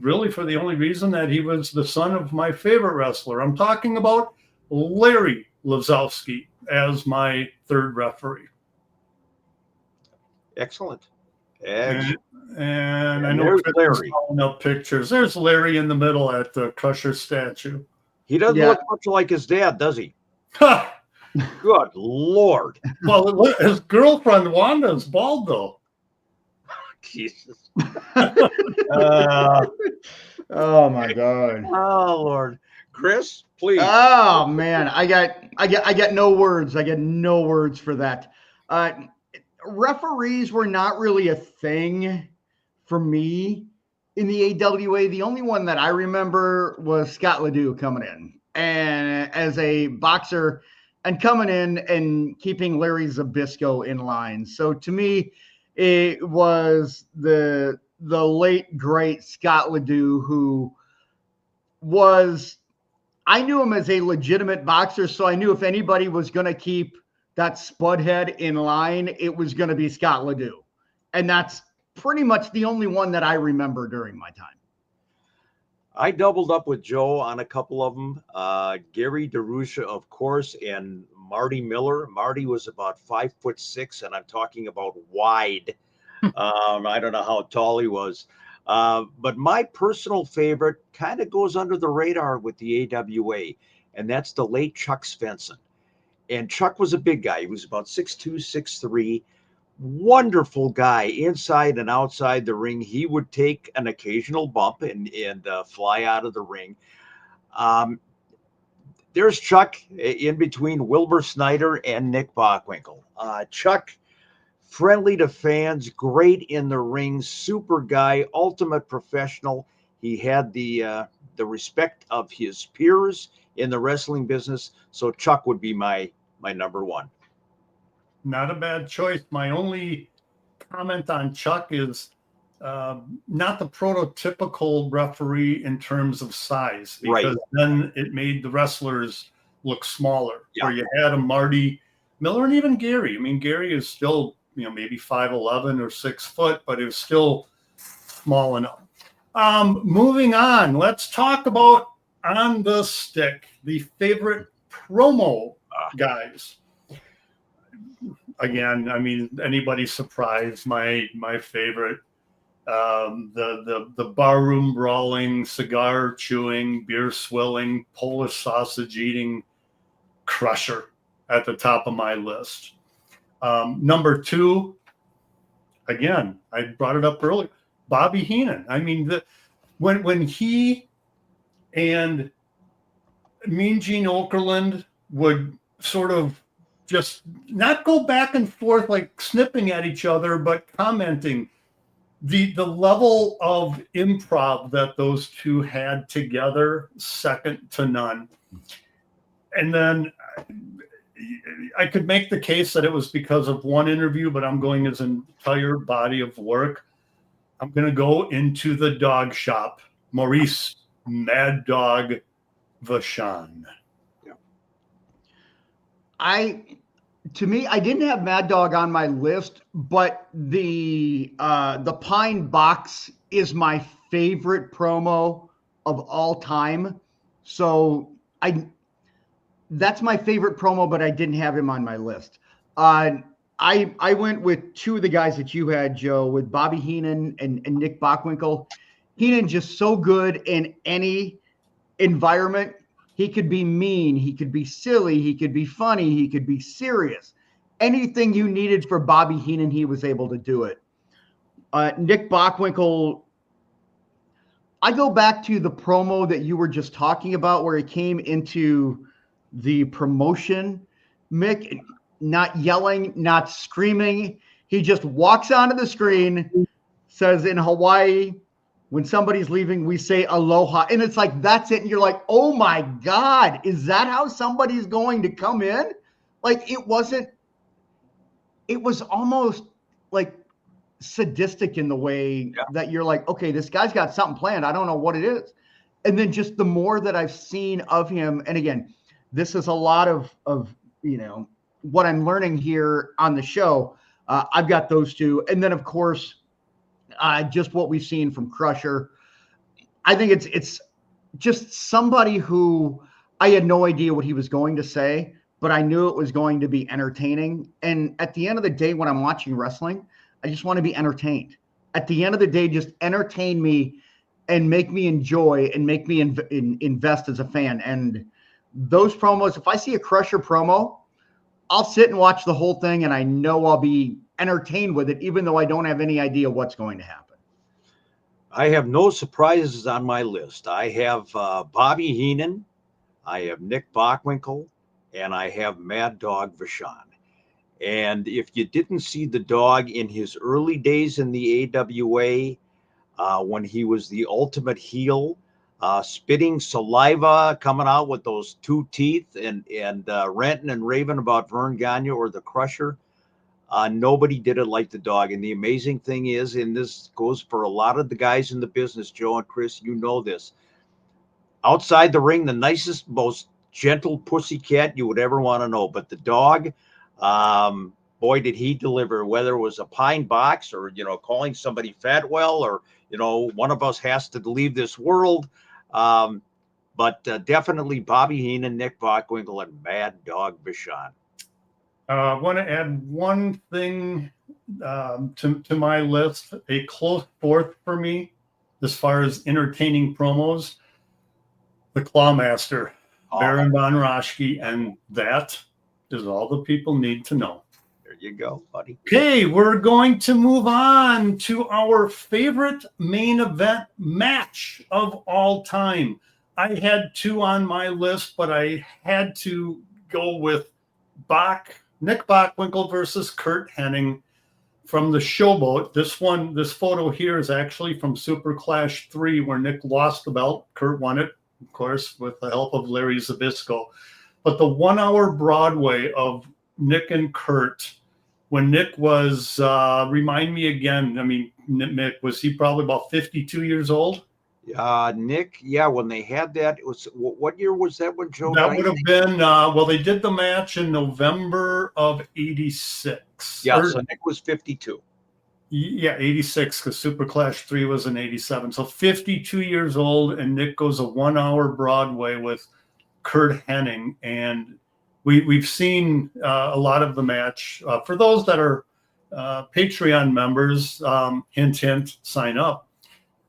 really for the only reason that he was the son of my favorite wrestler. I'm talking about Larry Lazowski as my third referee. Excellent. And I know there's Larry. Up pictures. There's Larry in the middle at the Crusher statue. He doesn't look much like his dad, does he? Good Lord. Well, his girlfriend Wanda's bald though. Jesus. Oh my God. Oh Lord. Chris, please. Oh man, I got no words. I get no words for that. Referees were not really a thing for me in the AWA. The only one that I remember was Scott Ledoux coming in and as a boxer and coming in and keeping Larry Zbyszko in line. So to me, it was the late great Scott Ledoux, who was, I knew him as a legitimate boxer. So I knew if anybody was going to keep that spudhead in line, it was going to be Scott Ledoux. And that's pretty much the only one that I remember during my time. I doubled up with Joe on a couple of them. Gary DeRusha, of course, and Marty Miller. Marty was about 5'6", and I'm talking about wide. I don't know how tall he was. But my personal favorite kind of goes under the radar with the AWA, and that's the late Chuck Svensson. And Chuck was a big guy. He was about 6'2", 6'3", wonderful guy inside and outside the ring. He would take an occasional bump and fly out of the ring. There's Chuck in between Wilbur Snyder and Nick Bockwinkel. Chuck, friendly to fans, great in the ring, super guy, ultimate professional. He had the respect of his peers in the wrestling business. So Chuck would be my number one. Not a bad choice. My only comment on Chuck is not the prototypical referee in terms of size, because then it made the wrestlers look smaller. Yeah. Where you had a Marty Miller and even Gary. I mean, Gary is still, maybe 5'11" or 6 foot, but it was still small enough. Moving on, let's talk about On the Stick, the favorite promo guys. Again, I mean, anybody surprised? My favorite, the barroom brawling, cigar chewing, beer swilling, Polish sausage eating Crusher at the top of my list. Number 2, again, I brought it up earlier, Bobby Heenan. I mean, when he and Mean Gene Okerlund would sort of just not go back and forth like snipping at each other, but commenting, the level of improv that those two had together, second to none. And then I could make the case that it was because of one interview, but I'm going as an entire body of work. I'm going to go into the dog shop. Maurice Mad Dog Vachon. To me, I didn't have Mad Dog on my list, but the Pine Box is my favorite promo of all time. So that's my favorite promo, but I didn't have him on my list. I went with 2 of the guys that you had, Joe, with Bobby Heenan and Nick Bockwinkel. Heenan just so good in any environment. He could be mean, he could be silly, he could be funny, he could be serious. Anything you needed for Bobby Heenan, he was able to do it. Nick Bockwinkel, I go back to the promo that you were just talking about where he came into the promotion, Mick, not yelling, not screaming. He just walks onto the screen, says in Hawaii, when somebody's leaving, we say aloha. And it's like, that's it. And you're like, oh my God, is that how somebody's going to come in? Like, it was almost like sadistic in the way that you're like, okay, this guy's got something planned. I don't know what it is. And then just the more that I've seen of him, and again, this is a lot of what I'm learning here on the show. I've got those 2. And then, of course, just what we've seen from Crusher. I think it's just somebody who I had no idea what he was going to say, but I knew it was going to be entertaining. And at the end of the day, when I'm watching wrestling, I just want to be entertained. At the end of the day, just entertain me and make me enjoy and make me invest as a fan. And those promos, if I see a Crusher promo, I'll sit and watch the whole thing, and I know I'll be entertained with it, even though I don't have any idea what's going to happen. I have no surprises on my list. I have Bobby Heenan, I have Nick Bockwinkel, and I have Mad Dog Vachon. And if you didn't see the dog in his early days in the AWA, when he was the ultimate heel, spitting saliva, coming out with those 2 teeth and ranting and raving about Vern Gagne or the Crusher, nobody did it like the dog. And the amazing thing is, and this goes for a lot of the guys in the business, Joe and Chris, you know this, outside the ring, the nicest, most gentle pussycat you would ever want to know. But the dog, boy, did he deliver, whether it was a pine box or, calling somebody fat well, or, one of us has to leave this world. But definitely Bobby Heenan, Nick Bockwinkel, and Mad Dog Vachon. I want to add one thing to my list. A close fourth for me, as far as entertaining promos, the Clawmaster, Baron von Raschke, and that is all the people need to know. There you go, buddy. Okay, we're going to move on to our favorite main event match of all time. I had two on my list, but I had to go with Nick Bockwinkel versus Kurt Hennig from the Showboat. This photo here is actually from Super Clash 3, where Nick lost the belt. Kurt won it, of course, with the help of Larry Zbyszko. But the 1 hour Broadway of Nick and Kurt, when Nick was, remind me again, I mean, Nick, was he probably about 52 years old? Nick, when they had that, it was, what year was that when Joe? That would have been, they did the match in November of 86. Yeah, so Nick was 52. Yeah, 86, because Super Clash 3 was in 87. So 52 years old, and Nick goes a 1 hour Broadway with Kurt Hennig. And we've seen a lot of the match. For those that are Patreon members, hint, hint, sign up.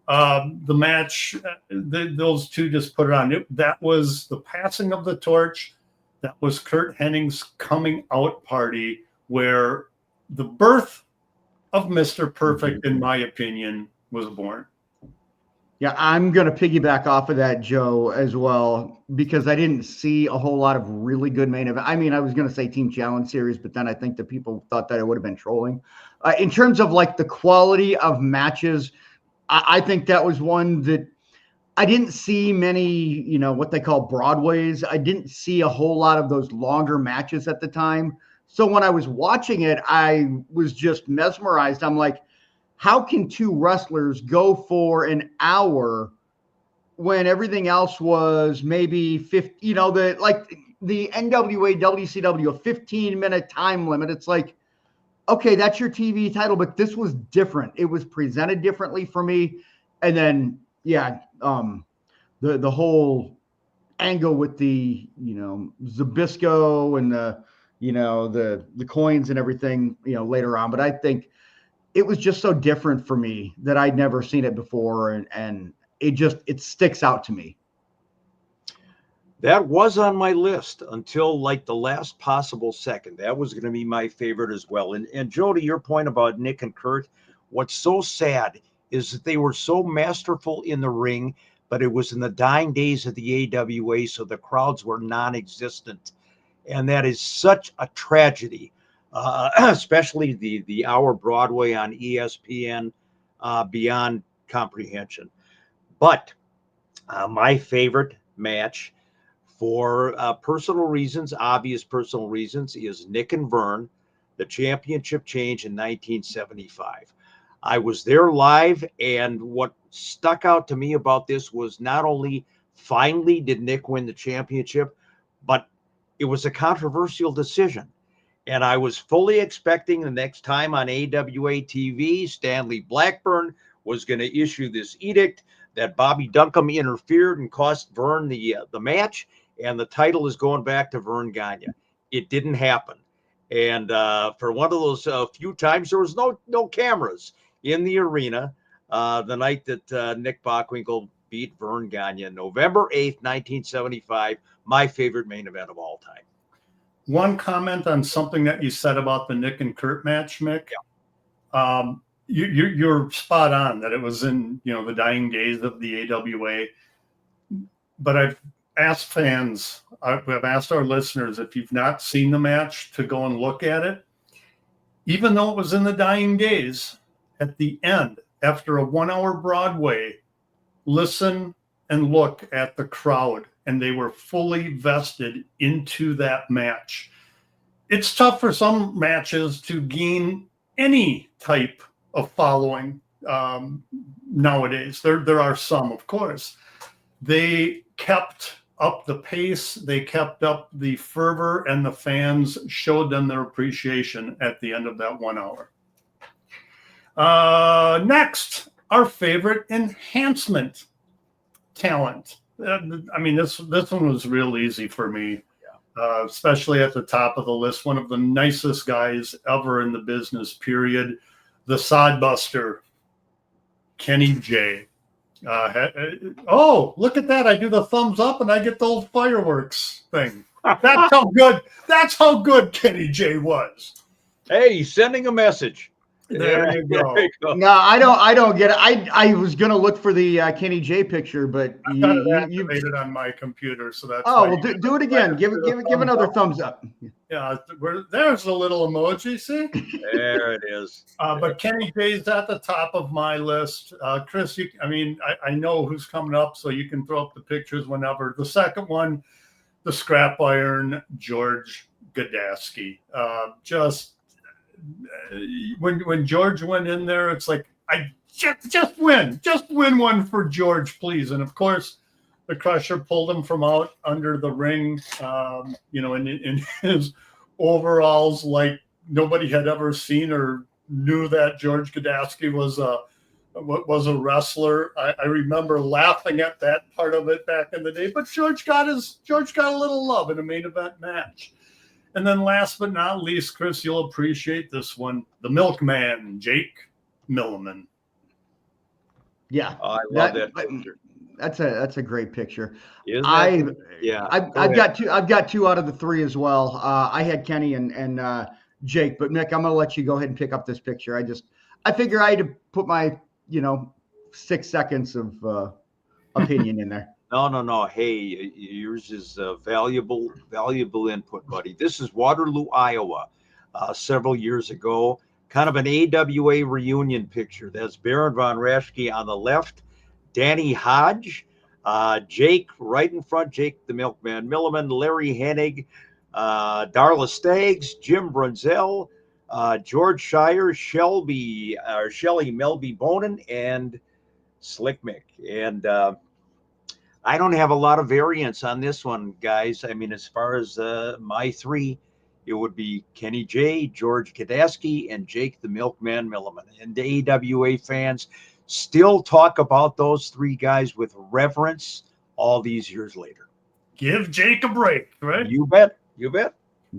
The match, those two just put it on. That was the passing of the torch. That was Kurt Hennig's coming out party, where the birth of Mr. Perfect, in my opinion, was born. Yeah, I'm going to piggyback off of that, Joe, as well, because I didn't see a whole lot of really good main event. I mean, I was going to say Team Challenge Series, but then I think that people thought that I would have been trolling. In terms of like the quality of matches, I think that was one that I didn't see many, what they call Broadways. I didn't see a whole lot of those longer matches at the time. So when I was watching it, I was just mesmerized. I'm like, how can two wrestlers go for an hour when everything else was maybe 50, the NWA, WCW, a 15-minute time limit. It's like, okay, that's your TV title, but this was different. It was presented differently for me. And then, the whole angle with the, Zbyszko and the coins and everything, later on. But I think it was just so different for me that I'd never seen it before. And it sticks out to me. That was on my list until like the last possible second. That was going to be my favorite as well. And Joe, to your point about Nick and Kurt, what's so sad is that they were so masterful in the ring, but it was in the dying days of the AWA, so the crowds were non-existent. And that is such a tragedy, especially the hour Broadway on ESPN, beyond comprehension. But my favorite match, for personal reasons, obvious personal reasons, is Nick and Vern, the championship change in 1975. I was there live, and what stuck out to me about this was not only finally did Nick win the championship, but it was a controversial decision. And I was fully expecting the next time on AWA TV, Stanley Blackburn was going to issue this edict that Bobby Duncombe interfered and cost Vern the match, and the title is going back to Vern Gagne. It didn't happen. And for one of those few times, there was no cameras in the arena the night that Nick Bockwinkel beat Vern Gagne, November 8th, 1975, my favorite main event of all time. One comment on something that you said about the Nick and Kurt match, Mick. Yeah. You're spot on that it was in the dying days of the AWA. But I've asked fans, I've asked our listeners, if you've not seen the match, to go and look at it. Even though it was in the dying days, at the end, after a 1 hour Broadway, listen and look at the crowd, and they were fully vested into that match. It's tough for some matches to gain any type of following nowadays. There are some, of course. They kept up the pace, they kept up the fervor, and the fans showed them their appreciation at the end of that 1 hour. Next, our favorite enhancement talent. I mean, this one was real easy for me. especially at the top of the list. One of the nicest guys ever in the business, period. The Sodbuster, Kenny J. Oh, look at that. I do the thumbs up and I get the old fireworks thing. That's how good. That's how good Kenny J was. Hey, he's sending a message. There you go. There you go. No, I don't get it. I was gonna look for the Kenny J picture, but I've got it activated on my computer, so that's. Oh, well, do it again. Give another thumbs up. Yeah, there's a little emoji. See, there it is. But Kenny J's at the top of my list. Chris, I know who's coming up, so you can throw up the pictures whenever. The second one, the scrap iron, George Gadaski. Just when George went in there, it's like, I just win one for George, please. And of course, the Crusher pulled him from out under the ring, in his overalls, like nobody had ever seen or knew that George Gadaski was a wrestler. I remember laughing at that part of it back in the day, but George got a little love in a main event match. And then last but not least, Chris, you'll appreciate this one, the Milkman, Jake Milliman. Yeah, I love that picture. That's a great picture. I've got two out of the three as well. I had Kenny and Jake, but Mick, I'm gonna let you go ahead and pick up this picture. I figure I had to put my 6 seconds of opinion in there. No. Hey, yours is valuable input, buddy. This is Waterloo, Iowa, several years ago. Kind of an AWA reunion picture. That's Baron von Raschke on the left, Danny Hodge, Jake right in front, Jake the Milkman Milliman, Larry Hennig, Darla Staggs, Jim Brunzell, George Shire, Shelly Melby Bonin, and Slick Mick. And I don't have a lot of variance on this one, guys. I mean, as far as my three, it would be Kenny J, George Gadaski, and Jake the Milkman Milliman. And the AWA fans still talk about those three guys with reverence all these years later. Give Jake a break, right? You bet.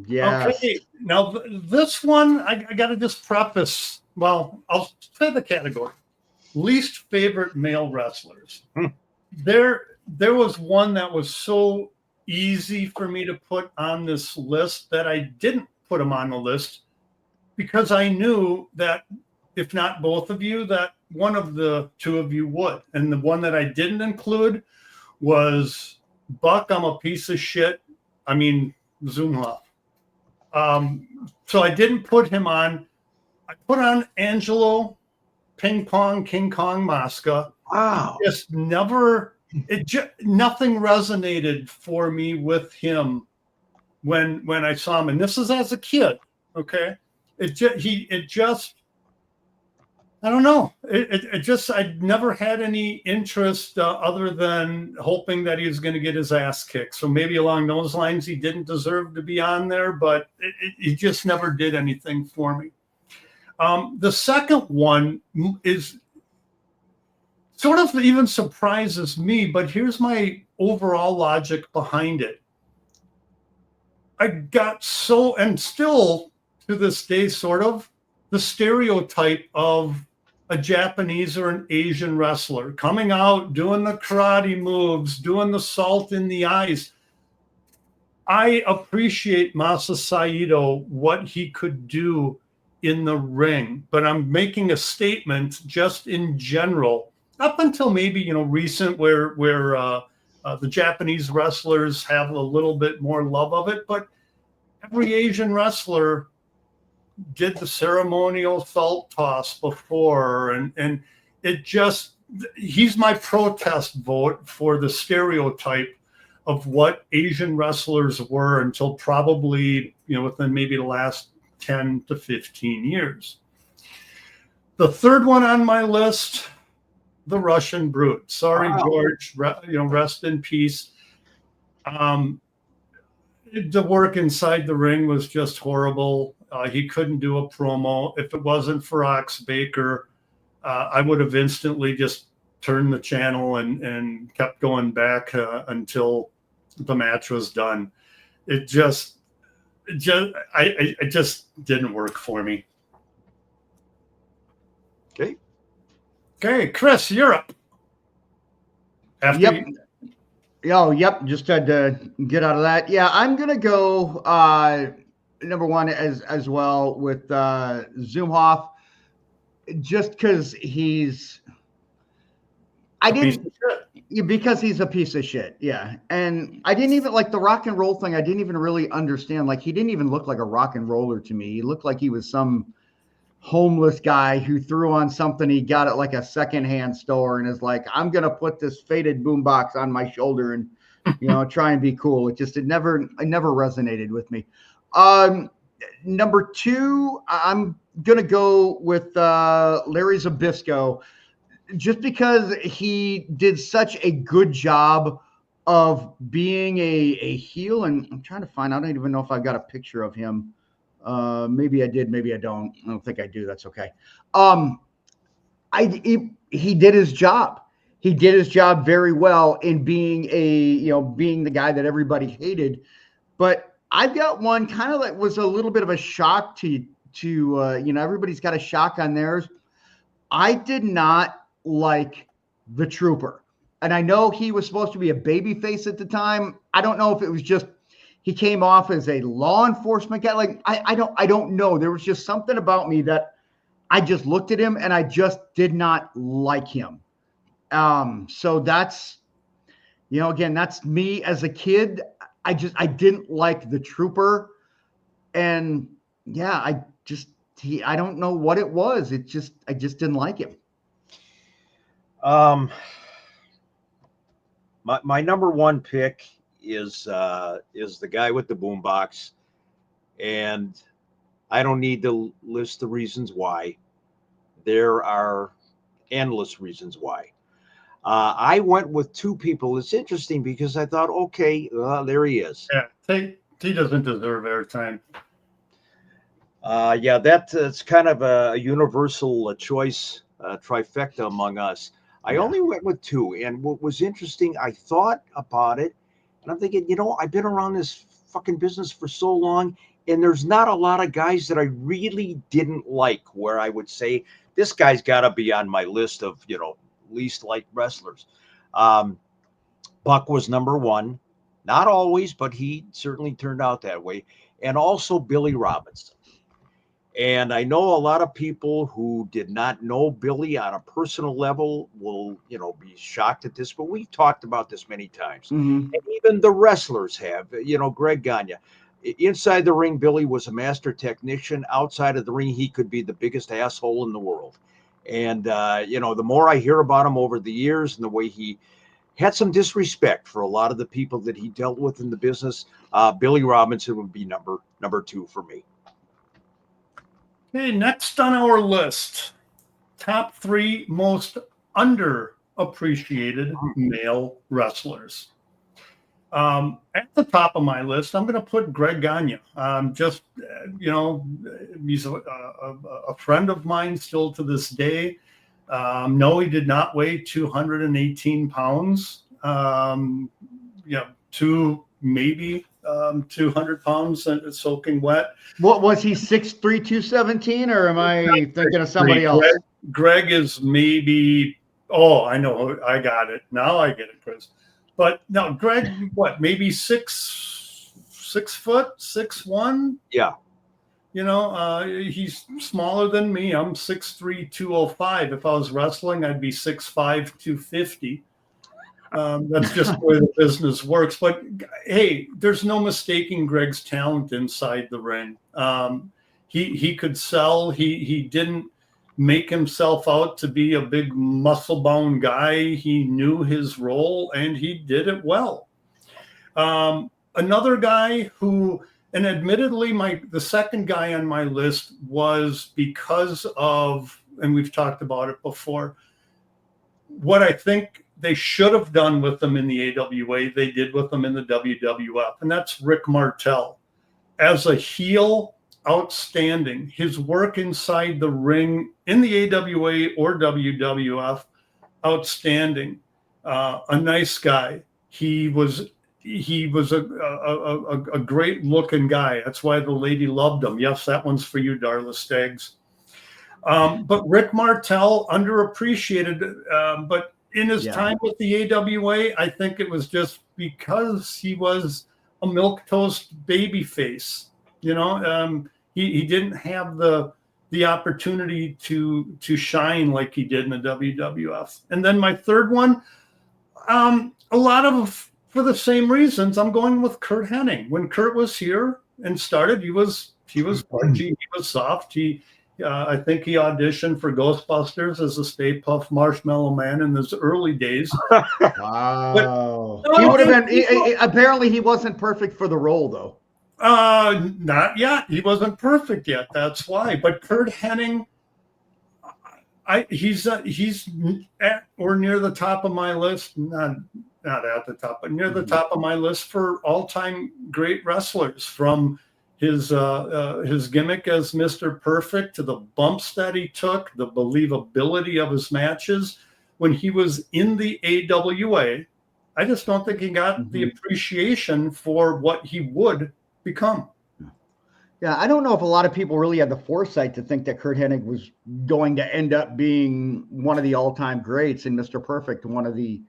Yeah. Okay. Now, this one, I got to just preface. Well, I'll say the category: least favorite male wrestlers. There was one that was so easy for me to put on this list that I didn't put him on the list because I knew that if not both of you, that one of the two of you would. And the one that I didn't include was Buck. I'm a piece of shit. I mean, Zumhoff. So I didn't put him on. I put on Angelo Ping Pong King Kong Mosca. Wow. Nothing resonated for me with him when I saw him, and this is as a kid. Okay, I don't know. I'd never had any interest other than hoping that he was going to get his ass kicked. So maybe along those lines, he didn't deserve to be on there, but he just never did anything for me. The second one is sort of even surprises me, but here's my overall logic behind it. I got so, and still to this day, sort of the stereotype of a Japanese or an Asian wrestler coming out, doing the karate moves, doing the salt in the eyes. I appreciate Masa Saito, what he could do in the ring, but I'm making a statement just in general. Up until maybe, recent where the Japanese wrestlers have a little bit more love of it, but every Asian wrestler did the ceremonial salt toss before, and he's my protest vote for the stereotype of what Asian wrestlers were until probably, within maybe the last 10 to 15 years. The third one on my list, the Russian Brute. Sorry, wow. George, rest in peace. The work inside the ring was just horrible. He couldn't do a promo. If it wasn't for Ox Baker, I would have instantly just turned the channel and kept going back until the match was done. it just didn't work for me. Okay, Chris, you're up. Yep. Yep. Just had to get out of that. Yeah, I'm gonna go number one as well with Zumhoff, just because he's because he's a piece of shit. Yeah, and I didn't even like the rock and roll thing. I didn't even really understand. Like, he didn't even look like a rock and roller to me. He looked like he was some homeless guy who threw on something he got at like a secondhand store and is like, I'm gonna put this faded boombox on my shoulder and try and be cool. It never resonated with me. Number two, I'm gonna go with Larry Zbyszko, just because he did such a good job of being a heel. And I'm trying to find out, I don't even know if I've got a picture of him. Maybe I did, maybe I don't. I don't think I do. That's okay. He did his job. He did his job very well in being being the guy that everybody hated. But I've got one kind of like was a little bit of a shock to everybody's got a shock on theirs. I did not like the Trooper, and I know he was supposed to be a babyface at the time. I don't know if it was just he came off as a law enforcement guy. Like, I don't know. There was just something about me that I just looked at him and I just did not like him. So that's, again, that's me as a kid. I didn't like the Trooper. And yeah, I don't know what it was. I just didn't like him. My number one pick is the guy with the boombox, and I don't need to list the reasons why. There are endless reasons why. I went with two people. It's interesting because I thought, okay, there he is. Yeah, he doesn't deserve airtime. That's kind of a universal choice trifecta among us. I only went with two, and what was interesting, I thought about it, and I'm thinking, I've been around this fucking business for so long, and there's not a lot of guys that I really didn't like where I would say, this guy's got to be on my list of, least liked wrestlers. Buck was number one. Not always, but he certainly turned out that way. And also Billy Robinson. And I know a lot of people who did not know Billy on a personal level will, be shocked at this, but we've talked about this many times. Mm-hmm. And even the wrestlers have, Greg Gagne. Inside the ring, Billy was a master technician. Outside of the ring, he could be the biggest asshole in the world. And, the more I hear about him over the years and the way he had some disrespect for a lot of the people that he dealt with in the business, Billy Robinson would be number two for me. Okay, next on our list, top three most underappreciated male wrestlers. At the top of my list, I'm going to put Greg Gagne. He's a friend of mine still to this day. No, he did not weigh 218 pounds. Maybe 200 pounds and soaking wet. What was he, 6'3", 217, or am I thinking of somebody else? Greg is maybe, I know, I got it. Now I get it, Chris. But no, Greg, maybe 6 foot, 6'1"? Yeah. He's smaller than me. I'm 6'3", 205. If I was wrestling, I'd be 6'5", 250. That's just the way the business works. But hey, there's no mistaking Greg's talent inside the ring. He could sell. He didn't make himself out to be a big muscle-bound guy. He knew his role and he did it well. Another guy who, and admittedly, the second guy on my list was because of, and we've talked about it before, what I think they should have done with them in the AWA, they did with them in the WWF, and that's Rick Martel. As a heel, outstanding. His work inside the ring in the AWA or WWF, outstanding. A nice guy. He was he was a great looking guy. That's why the lady loved him. Yes, that one's for you, Darla Staggs. But Rick Martel, underappreciated, but in his time with the AWA, I think it was just because he was a milquetoast baby face. You know, he didn't have the opportunity to shine like he did in the WWF. And then my third one, a lot of for the same reasons, I'm going with Kurt Hennig. When Kurt was here and started, he was pudgy, he was soft. I think he auditioned for Ghostbusters as a Stay Puft Marshmallow Man in his early days. Wow. He would have been. Apparently, he wasn't perfect for the role, though. Not yet. He wasn't perfect yet. That's why. But Kurt Hennig, he's at or near the top of my list. Not at the top, but near the top of my list for all-time great wrestlers. From his gimmick as Mr. Perfect to the bumps that he took, the believability of his matches when he was in the AWA. I just don't think he got the appreciation for what he would become. Yeah, I don't know if a lot of people really had the foresight to think that Kurt Hennig was going to end up being one of the all-time greats in Mr. Perfect, one of the,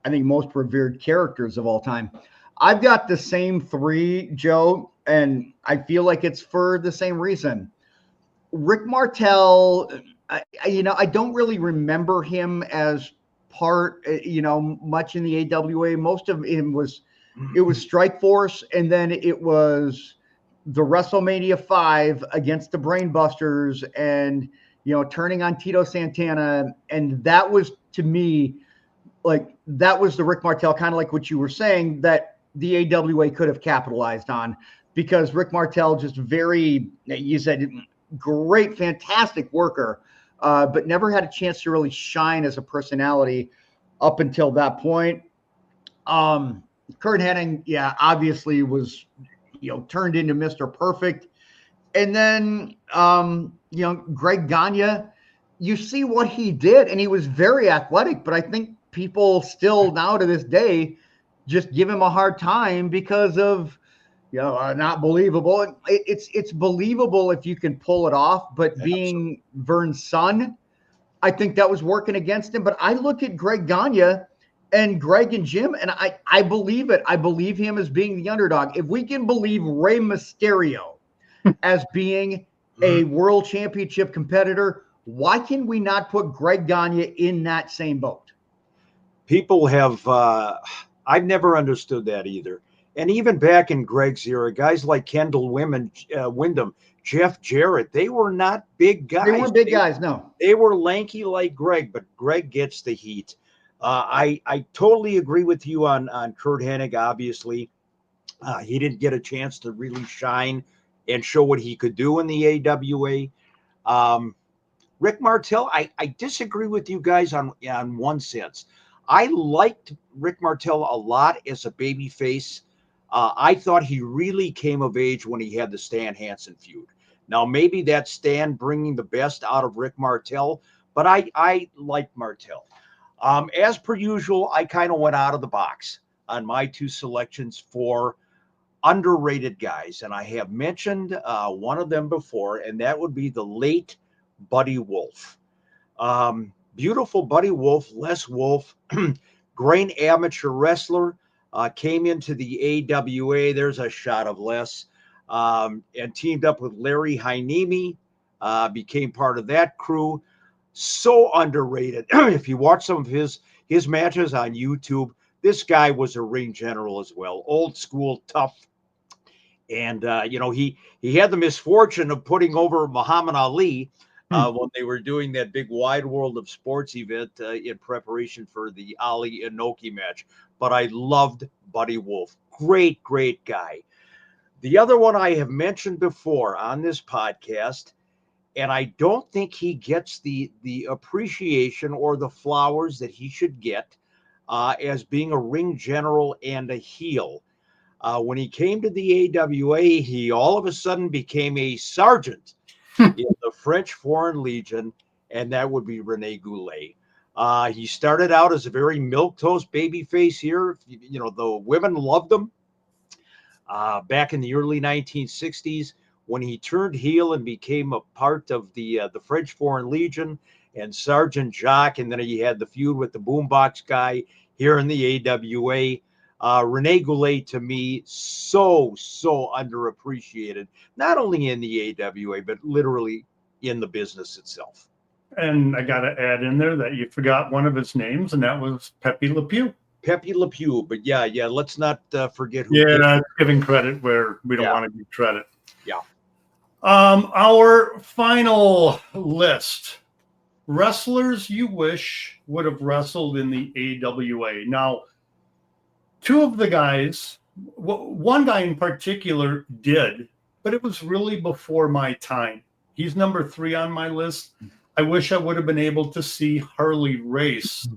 I think, most revered characters of all time. I've got the same three, Joe, and I feel like it's for the same reason. Rick Martel, I don't really remember him as part, much in the AWA. Most of him was Strikeforce, and then it was the WrestleMania 5 against the Brainbusters, and turning on Tito Santana, and that was, to me, that was the Rick Martel, kind of like what you were saying, that the AWA could have capitalized on, because Rick Martel just you said, great, fantastic worker, but never had a chance to really shine as a personality up until that point. Kurt Hennig, obviously was, turned into Mr. Perfect. And then, Greg Gagne, you see what he did, and he was very athletic, but I think people still now to this day just give him a hard time because of, not believable. It's believable if you can pull it off, but being Vern's son, I think that was working against him. But I look at Greg Gagne and Greg and Jim, and I believe it. I believe him as being the underdog. If we can believe Rey Mysterio as being a world championship competitor, why can we not put Greg Gagne in that same boat? People have, I've never understood that either. And even back in Greg's era, guys like Kendall Windham, Jeff Jarrett, they were not big guys. They weren't big guys, no. They were lanky like Greg, but Greg gets the heat. I totally agree with you on Kurt Hennig. Obviously, he didn't get a chance to really shine and show what he could do in the AWA. Rick Martel, I disagree with you guys on one sense. I liked Rick Martel a lot as a babyface. I thought he really came of age when he had the Stan Hansen feud. Now, maybe that's Stan bringing the best out of Rick Martel, but I liked Martel. As per usual, I kind of went out of the box on my two selections for underrated guys, and I have mentioned one of them before, and that would be the late Buddy Wolf. Beautiful Buddy Wolf, Les Wolf, great amateur wrestler, came into the AWA. There's a shot of Les, and teamed up with Larry Hynemi, became part of that crew. So underrated. If you watch some of his matches on YouTube, this guy was a ring general as well. Old school, tough. And, he had the misfortune of putting over Muhammad Ali when they were doing that big Wide World of Sports event in preparation for the Ali Inoki match. But I loved Buddy Wolf. Great, great guy. The other one I have mentioned before on this podcast, and I don't think he gets the appreciation or the flowers that he should get as being a ring general and a heel. When he came to the AWA, he all of a sudden became a sergeant in the French Foreign Legion, and that would be Rene Goulet. He started out as a very milquetoast babyface here. You know, the women loved him. Back in the early 1960s, when he turned heel and became a part of the French Foreign Legion and Sergeant Jacques, and then he had the feud with the Boombox guy here in the AWA. Rene Goulet, to me, so underappreciated, not only in the AWA, but literally in the business itself. And I got to add in there that you forgot one of his names, and that was Pepe Le Pew. Pepe Le Pew, but yeah, let's not forget who. Yeah, giving credit where we don't want to give credit. Yeah. Our final list: wrestlers you wish would have wrestled in the AWA. Now, two of the guys, one guy in particular did, but it was really before my time. He's number 3 on my list. I wish I would have been able to see Harley race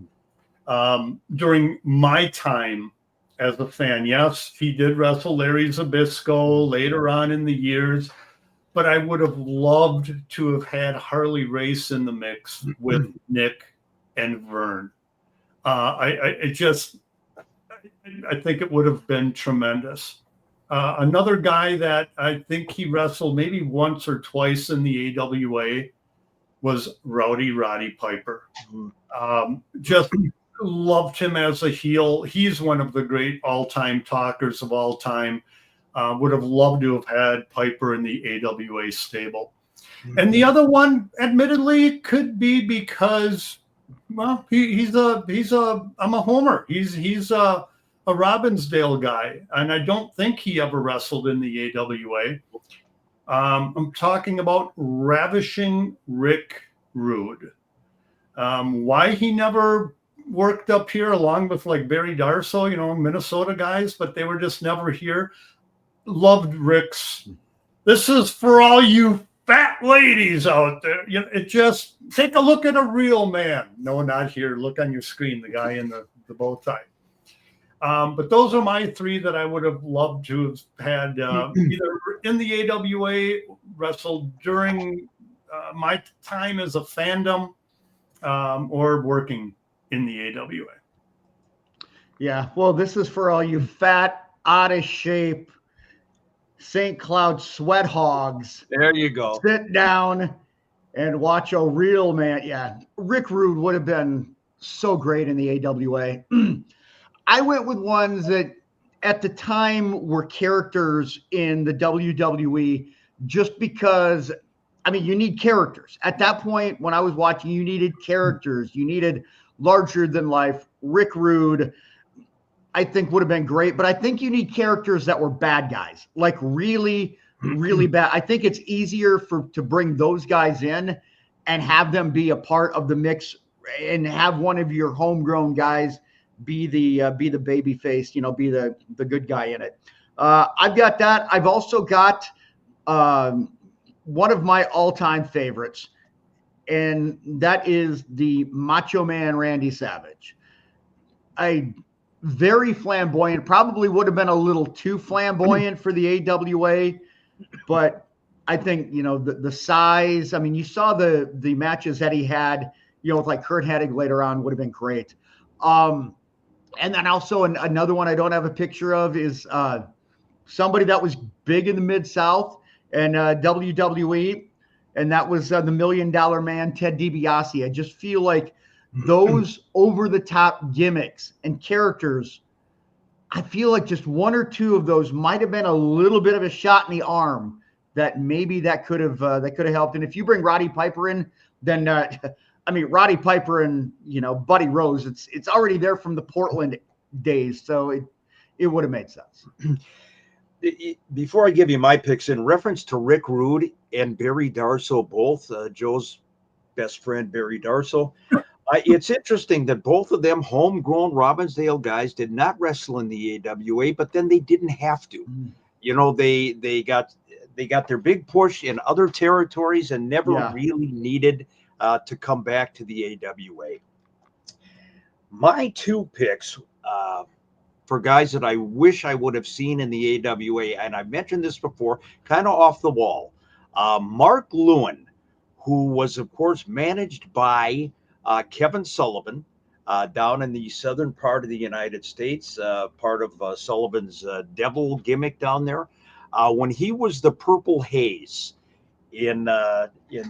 during my time as a fan. Yes, he did wrestle Larry Zbyszko later on in the years, but I would have loved to have had Harley race in the mix with Nick and Vern. I think it would have been tremendous. Another guy that I think he wrestled maybe once or twice in the AWA was Roddy Piper. Just loved him as a heel. He's one of the great all-time talkers of all time. Would have loved to have had Piper in the AWA stable. And the other one, admittedly, could be because, well, I'm a homer. He's a Robbinsdale guy, and I don't think he ever wrestled in the AWA. I'm talking about Ravishing Rick Rude. Why he never worked up here along with like Barry Darsow, Minnesota guys, but they were just never here. Loved Rick's. This is for all you fat ladies out there. It just take a look at a real man. No, not here. Look on your screen, the guy in the bow tie. But those are my 3 that I would have loved to have had either in the AWA, wrestled during my time as a fandom, or working in the AWA. Yeah, well, this is for all you fat, out of shape, St. Cloud sweat hogs. There you go. Sit down and watch a real man. Yeah, Rick Rude would have been so great in the AWA. I went with ones that at the time were characters in the WWE just because, I mean, you need characters. At that point, when I was watching, you needed characters. You needed larger than life. Rick Rude, I think, would have been great, but I think you need characters that were bad guys, like really, really bad. I think it's easier to bring those guys in and have them be a part of the mix and have one of your homegrown guys be the baby face, be the good guy in it. I've got that. I've also got one of my all-time favorites, and that is the Macho Man Randy Savage. Very flamboyant, probably would have been a little too flamboyant for the AWA, but I think, the size, I mean, you saw the matches that he had, with like Kurt Hennig later on would have been great. And then also another one I don't have a picture of is somebody that was big in the Mid-South and WWE, and that was the $1 Million Man, Ted DiBiase. I just feel like those over-the-top gimmicks and characters, I feel like just one or two of those might have been a little bit of a shot in the arm that maybe that could have helped. And if you bring Roddy Piper in, then Roddy Piper and Buddy Rose, it's already there from the Portland days, so it would have made sense. Before I give you my picks, in reference to Rick Rude and Barry Darsow, both Joe's best friend Barry Darsow, it's interesting that both of them homegrown Robbinsdale guys did not wrestle in the AWA, but then they didn't have to. They got their big push in other territories and never really needed to come back to the AWA. My 2 picks for guys that I wish I would have seen in the AWA, and I've mentioned this before, kind of off the wall. Mark Lewin, who was, of course, managed by Kevin Sullivan, down in the southern part of the United States, part of Sullivan's devil gimmick down there. When he was the Purple Haze in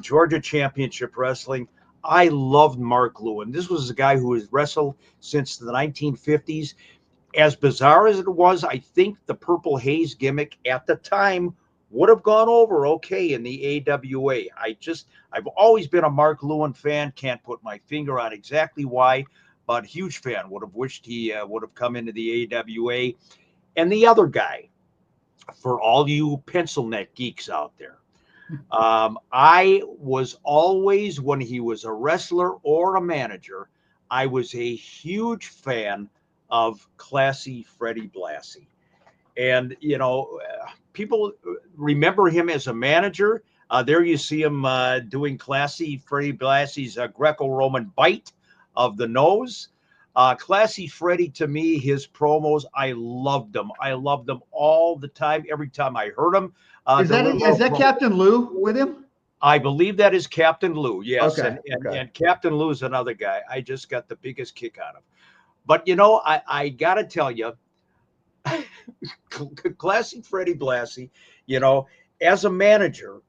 Georgia Championship Wrestling, I loved Mark Lewin. This was a guy who has wrestled since the 1950s. As bizarre as it was, I think the Purple Haze gimmick at the time would have gone over okay in the AWA. I've always been a Mark Lewin fan. Can't put my finger on exactly why, but huge fan. Would have wished he would have come into the AWA. And the other guy, for all you pencil neck geeks out there, I was always, when he was a wrestler or a manager, I was a huge fan of Classy Freddie Blassie. And, people remember him as a manager. There you see him doing Classy Freddie Blassie's Greco-Roman bite of the nose. Classy Freddie, to me, his promos, I loved them. I loved them all the time. Every time I heard him. Is that Captain Lou with him? I believe that is Captain Lou. Yes. Okay. And Captain Lou's another guy I just got the biggest kick out of. But, I got to tell you, Classy Freddie Blassie, as a manager,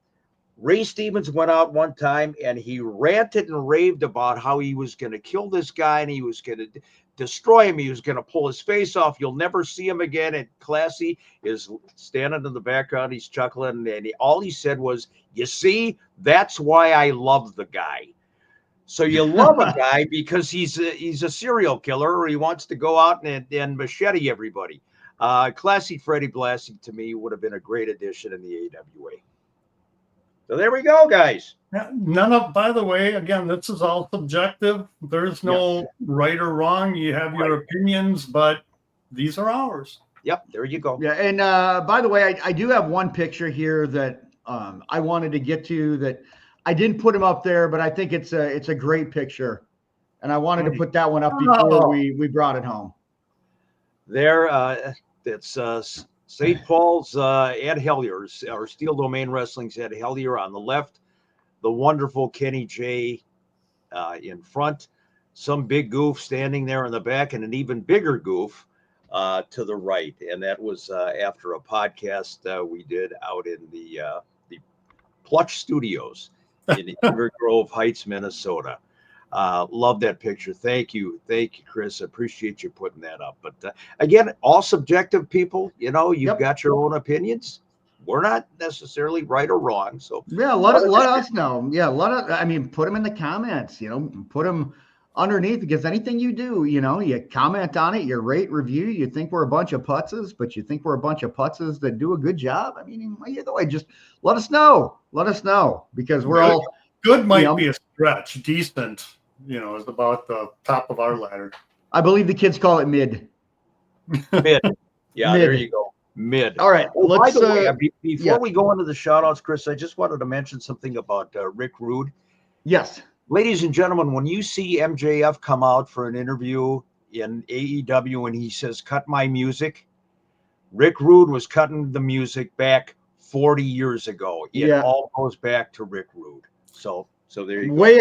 Ray Stevens went out one time and he ranted and raved about how he was going to kill this guy and he was going to destroy him. He was going to pull his face off. You'll never see him again. And Classy is standing in the background. He's chuckling. And all he said was, you see, that's why I love the guy. So you love a guy because he's a serial killer, or he wants to go out and machete everybody. Classy Freddie Blassie, to me, would have been a great addition in the AWA. So there we go, guys. By the way, again, this is all subjective. There's no right or wrong. You have your opinions, but these are ours. Yep, there you go. Yeah, and by the way, I do have one picture here that I wanted to get to that I didn't put him up there, but I think it's a great picture. And I wanted to put that one up before we brought it home. There, it's St. Paul's Ed Hellier, or Steel Domain Wrestling's Ed Hellier on the left, the wonderful Kenny J in front, some big goof standing there in the back, and an even bigger goof to the right. And that was after a podcast we did out in the Plush Studios in Inver Grove Heights, Minnesota. Love that picture. Thank you, Chris. Appreciate you putting that up. But again, all subjective, people. You've got your own opinions. We're not necessarily right or wrong. So yeah, let us know. Yeah, put them in the comments. Put them underneath, because anything you do, you comment on it, you rate, review. You think we're a bunch of putzes, but you think we're a bunch of putzes that do a good job. Either way, just let us know. Let us know, because we're all good. Might be a stretch. Decent. Is about the top of our ladder. I believe the kids call it mid. Mid. Yeah, mid. There you go. Mid. All right. By the way, before we go into the shout outs, Chris, I just wanted to mention something about Rick Rude. Yes. Ladies and gentlemen, when you see MJF come out for an interview in AEW and he says, cut my music, Rick Rude was cutting the music back 40 years ago. It all goes back to Rick Rude. So there you go. Way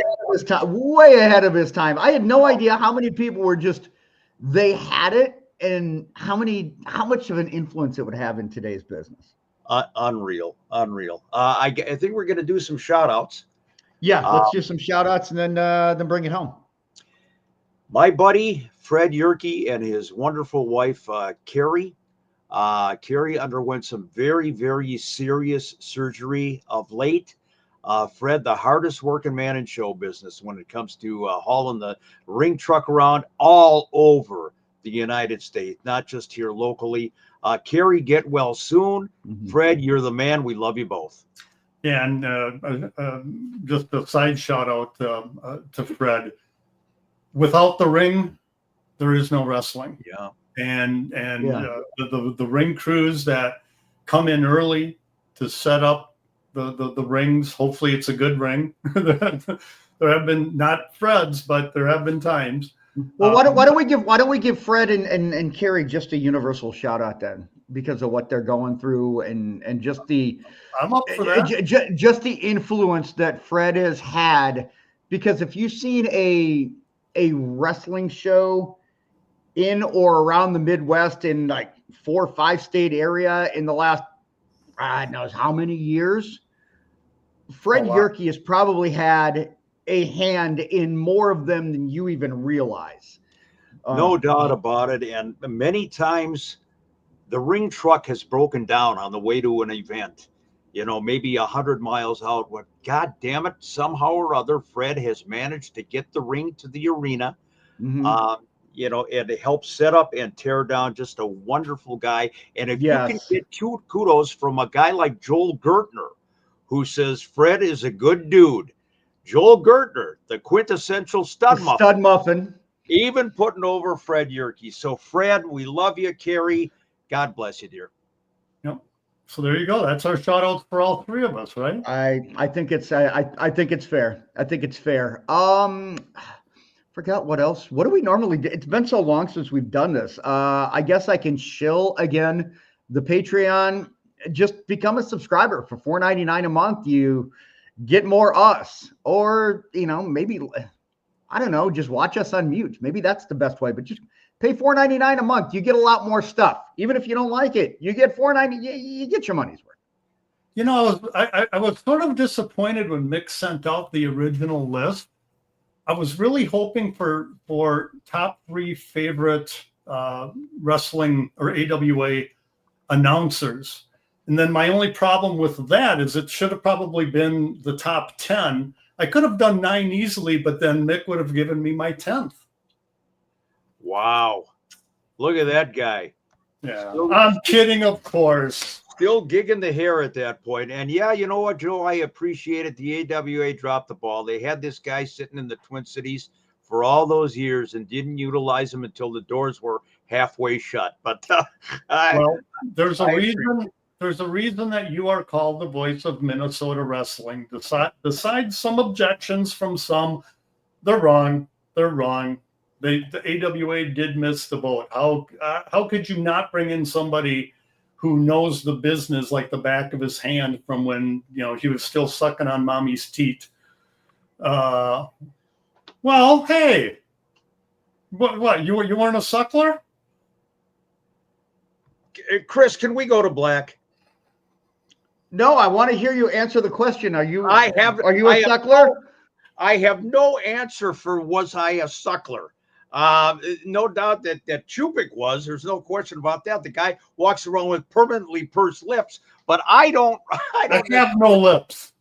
ahead of his time. I had no idea how many people were they had it, and how much of an influence it would have in today's business. Unreal. I think we're going to do some shout outs. Yeah, let's do some shout outs and then bring it home. My buddy, Fred Yerke, and his wonderful wife, Carrie. Carrie underwent some very, very serious surgery of late. Fred, the hardest working man in show business when it comes to hauling the ring truck around all over the United States, not just here locally. Carrie, get well soon. Mm-hmm. Fred, you're the man. We love you both. Yeah, and just a side shout out to Fred. Without the ring, there is no wrestling. Yeah, and the ring crews that come in early to set up the rings. Hopefully, it's a good ring. There have been not Fred's, but there have been times. Well, why don't we give Fred and Carrie just a universal shout out then, because of what they're going through and just the I'm up for that. Just the influence that Fred has had because if you've seen a wrestling show in or around the Midwest in like 4 or 5 state area in the last, I don't know how many years, Fred Yerke has probably had a hand in more of them than you even realize. No doubt about it. And many times the ring truck has broken down on the way to an event, you know, maybe 100 miles out. What, God damn it, somehow or other, Fred has managed to get the ring to the arena. You know, and to help set up and tear down. Just a wonderful guy. And if you can get kudos from a guy like Joel Gertner, who says Fred is a good dude. Joel Gertner, the quintessential stud muffin, even putting over Fred Yerke. So Fred, we love you, Carrie. God bless you, dear. Yep. So there you go. That's our shout out for all three of us, right? I think it's I think it's fair. I think it's fair. Forgot what else. What do we normally do? It's been so long since we've done this. I guess I can shill again the Patreon. Just become a subscriber for $4.99 a month. You get more us, or you know, maybe I don't know, just watch us on mute. Maybe that's the best way. But just pay $4.99 a month. You get a lot more stuff. Even if you don't like it, you get $4.99. You get your money's worth. You know, I was sort of disappointed when Mick sent out the original list. I was really hoping for top 3 favorite wrestling or AWA announcers. And then my only problem with that is it should have probably been the top 10. I could have done 9 easily, but then Mick would have given me my 10th. Wow. Look at that guy. Yeah, I'm kidding, of course. Still gigging the hair at that point. And yeah, you know what, Joe? I appreciate it. The AWA dropped the ball. They had this guy sitting in the Twin Cities for all those years and didn't utilize him until the doors were halfway shut. But well, there's a reason. There's a reason that you are called the voice of Minnesota wrestling. Besides some objections from some, they're wrong. They're wrong. The AWA did miss the boat. How could you not bring in somebody who knows the business like the back of his hand from when, you know, he was still sucking on mommy's teat? Well, hey, what you weren't a suckler? Chris, can we go to black? No, I want to hear you answer the question. Are you a suckler? I have no answer for was I a suckler. No doubt that Chupik was. There's no question about that. The guy walks around with permanently pursed lips, but I don't have no lips.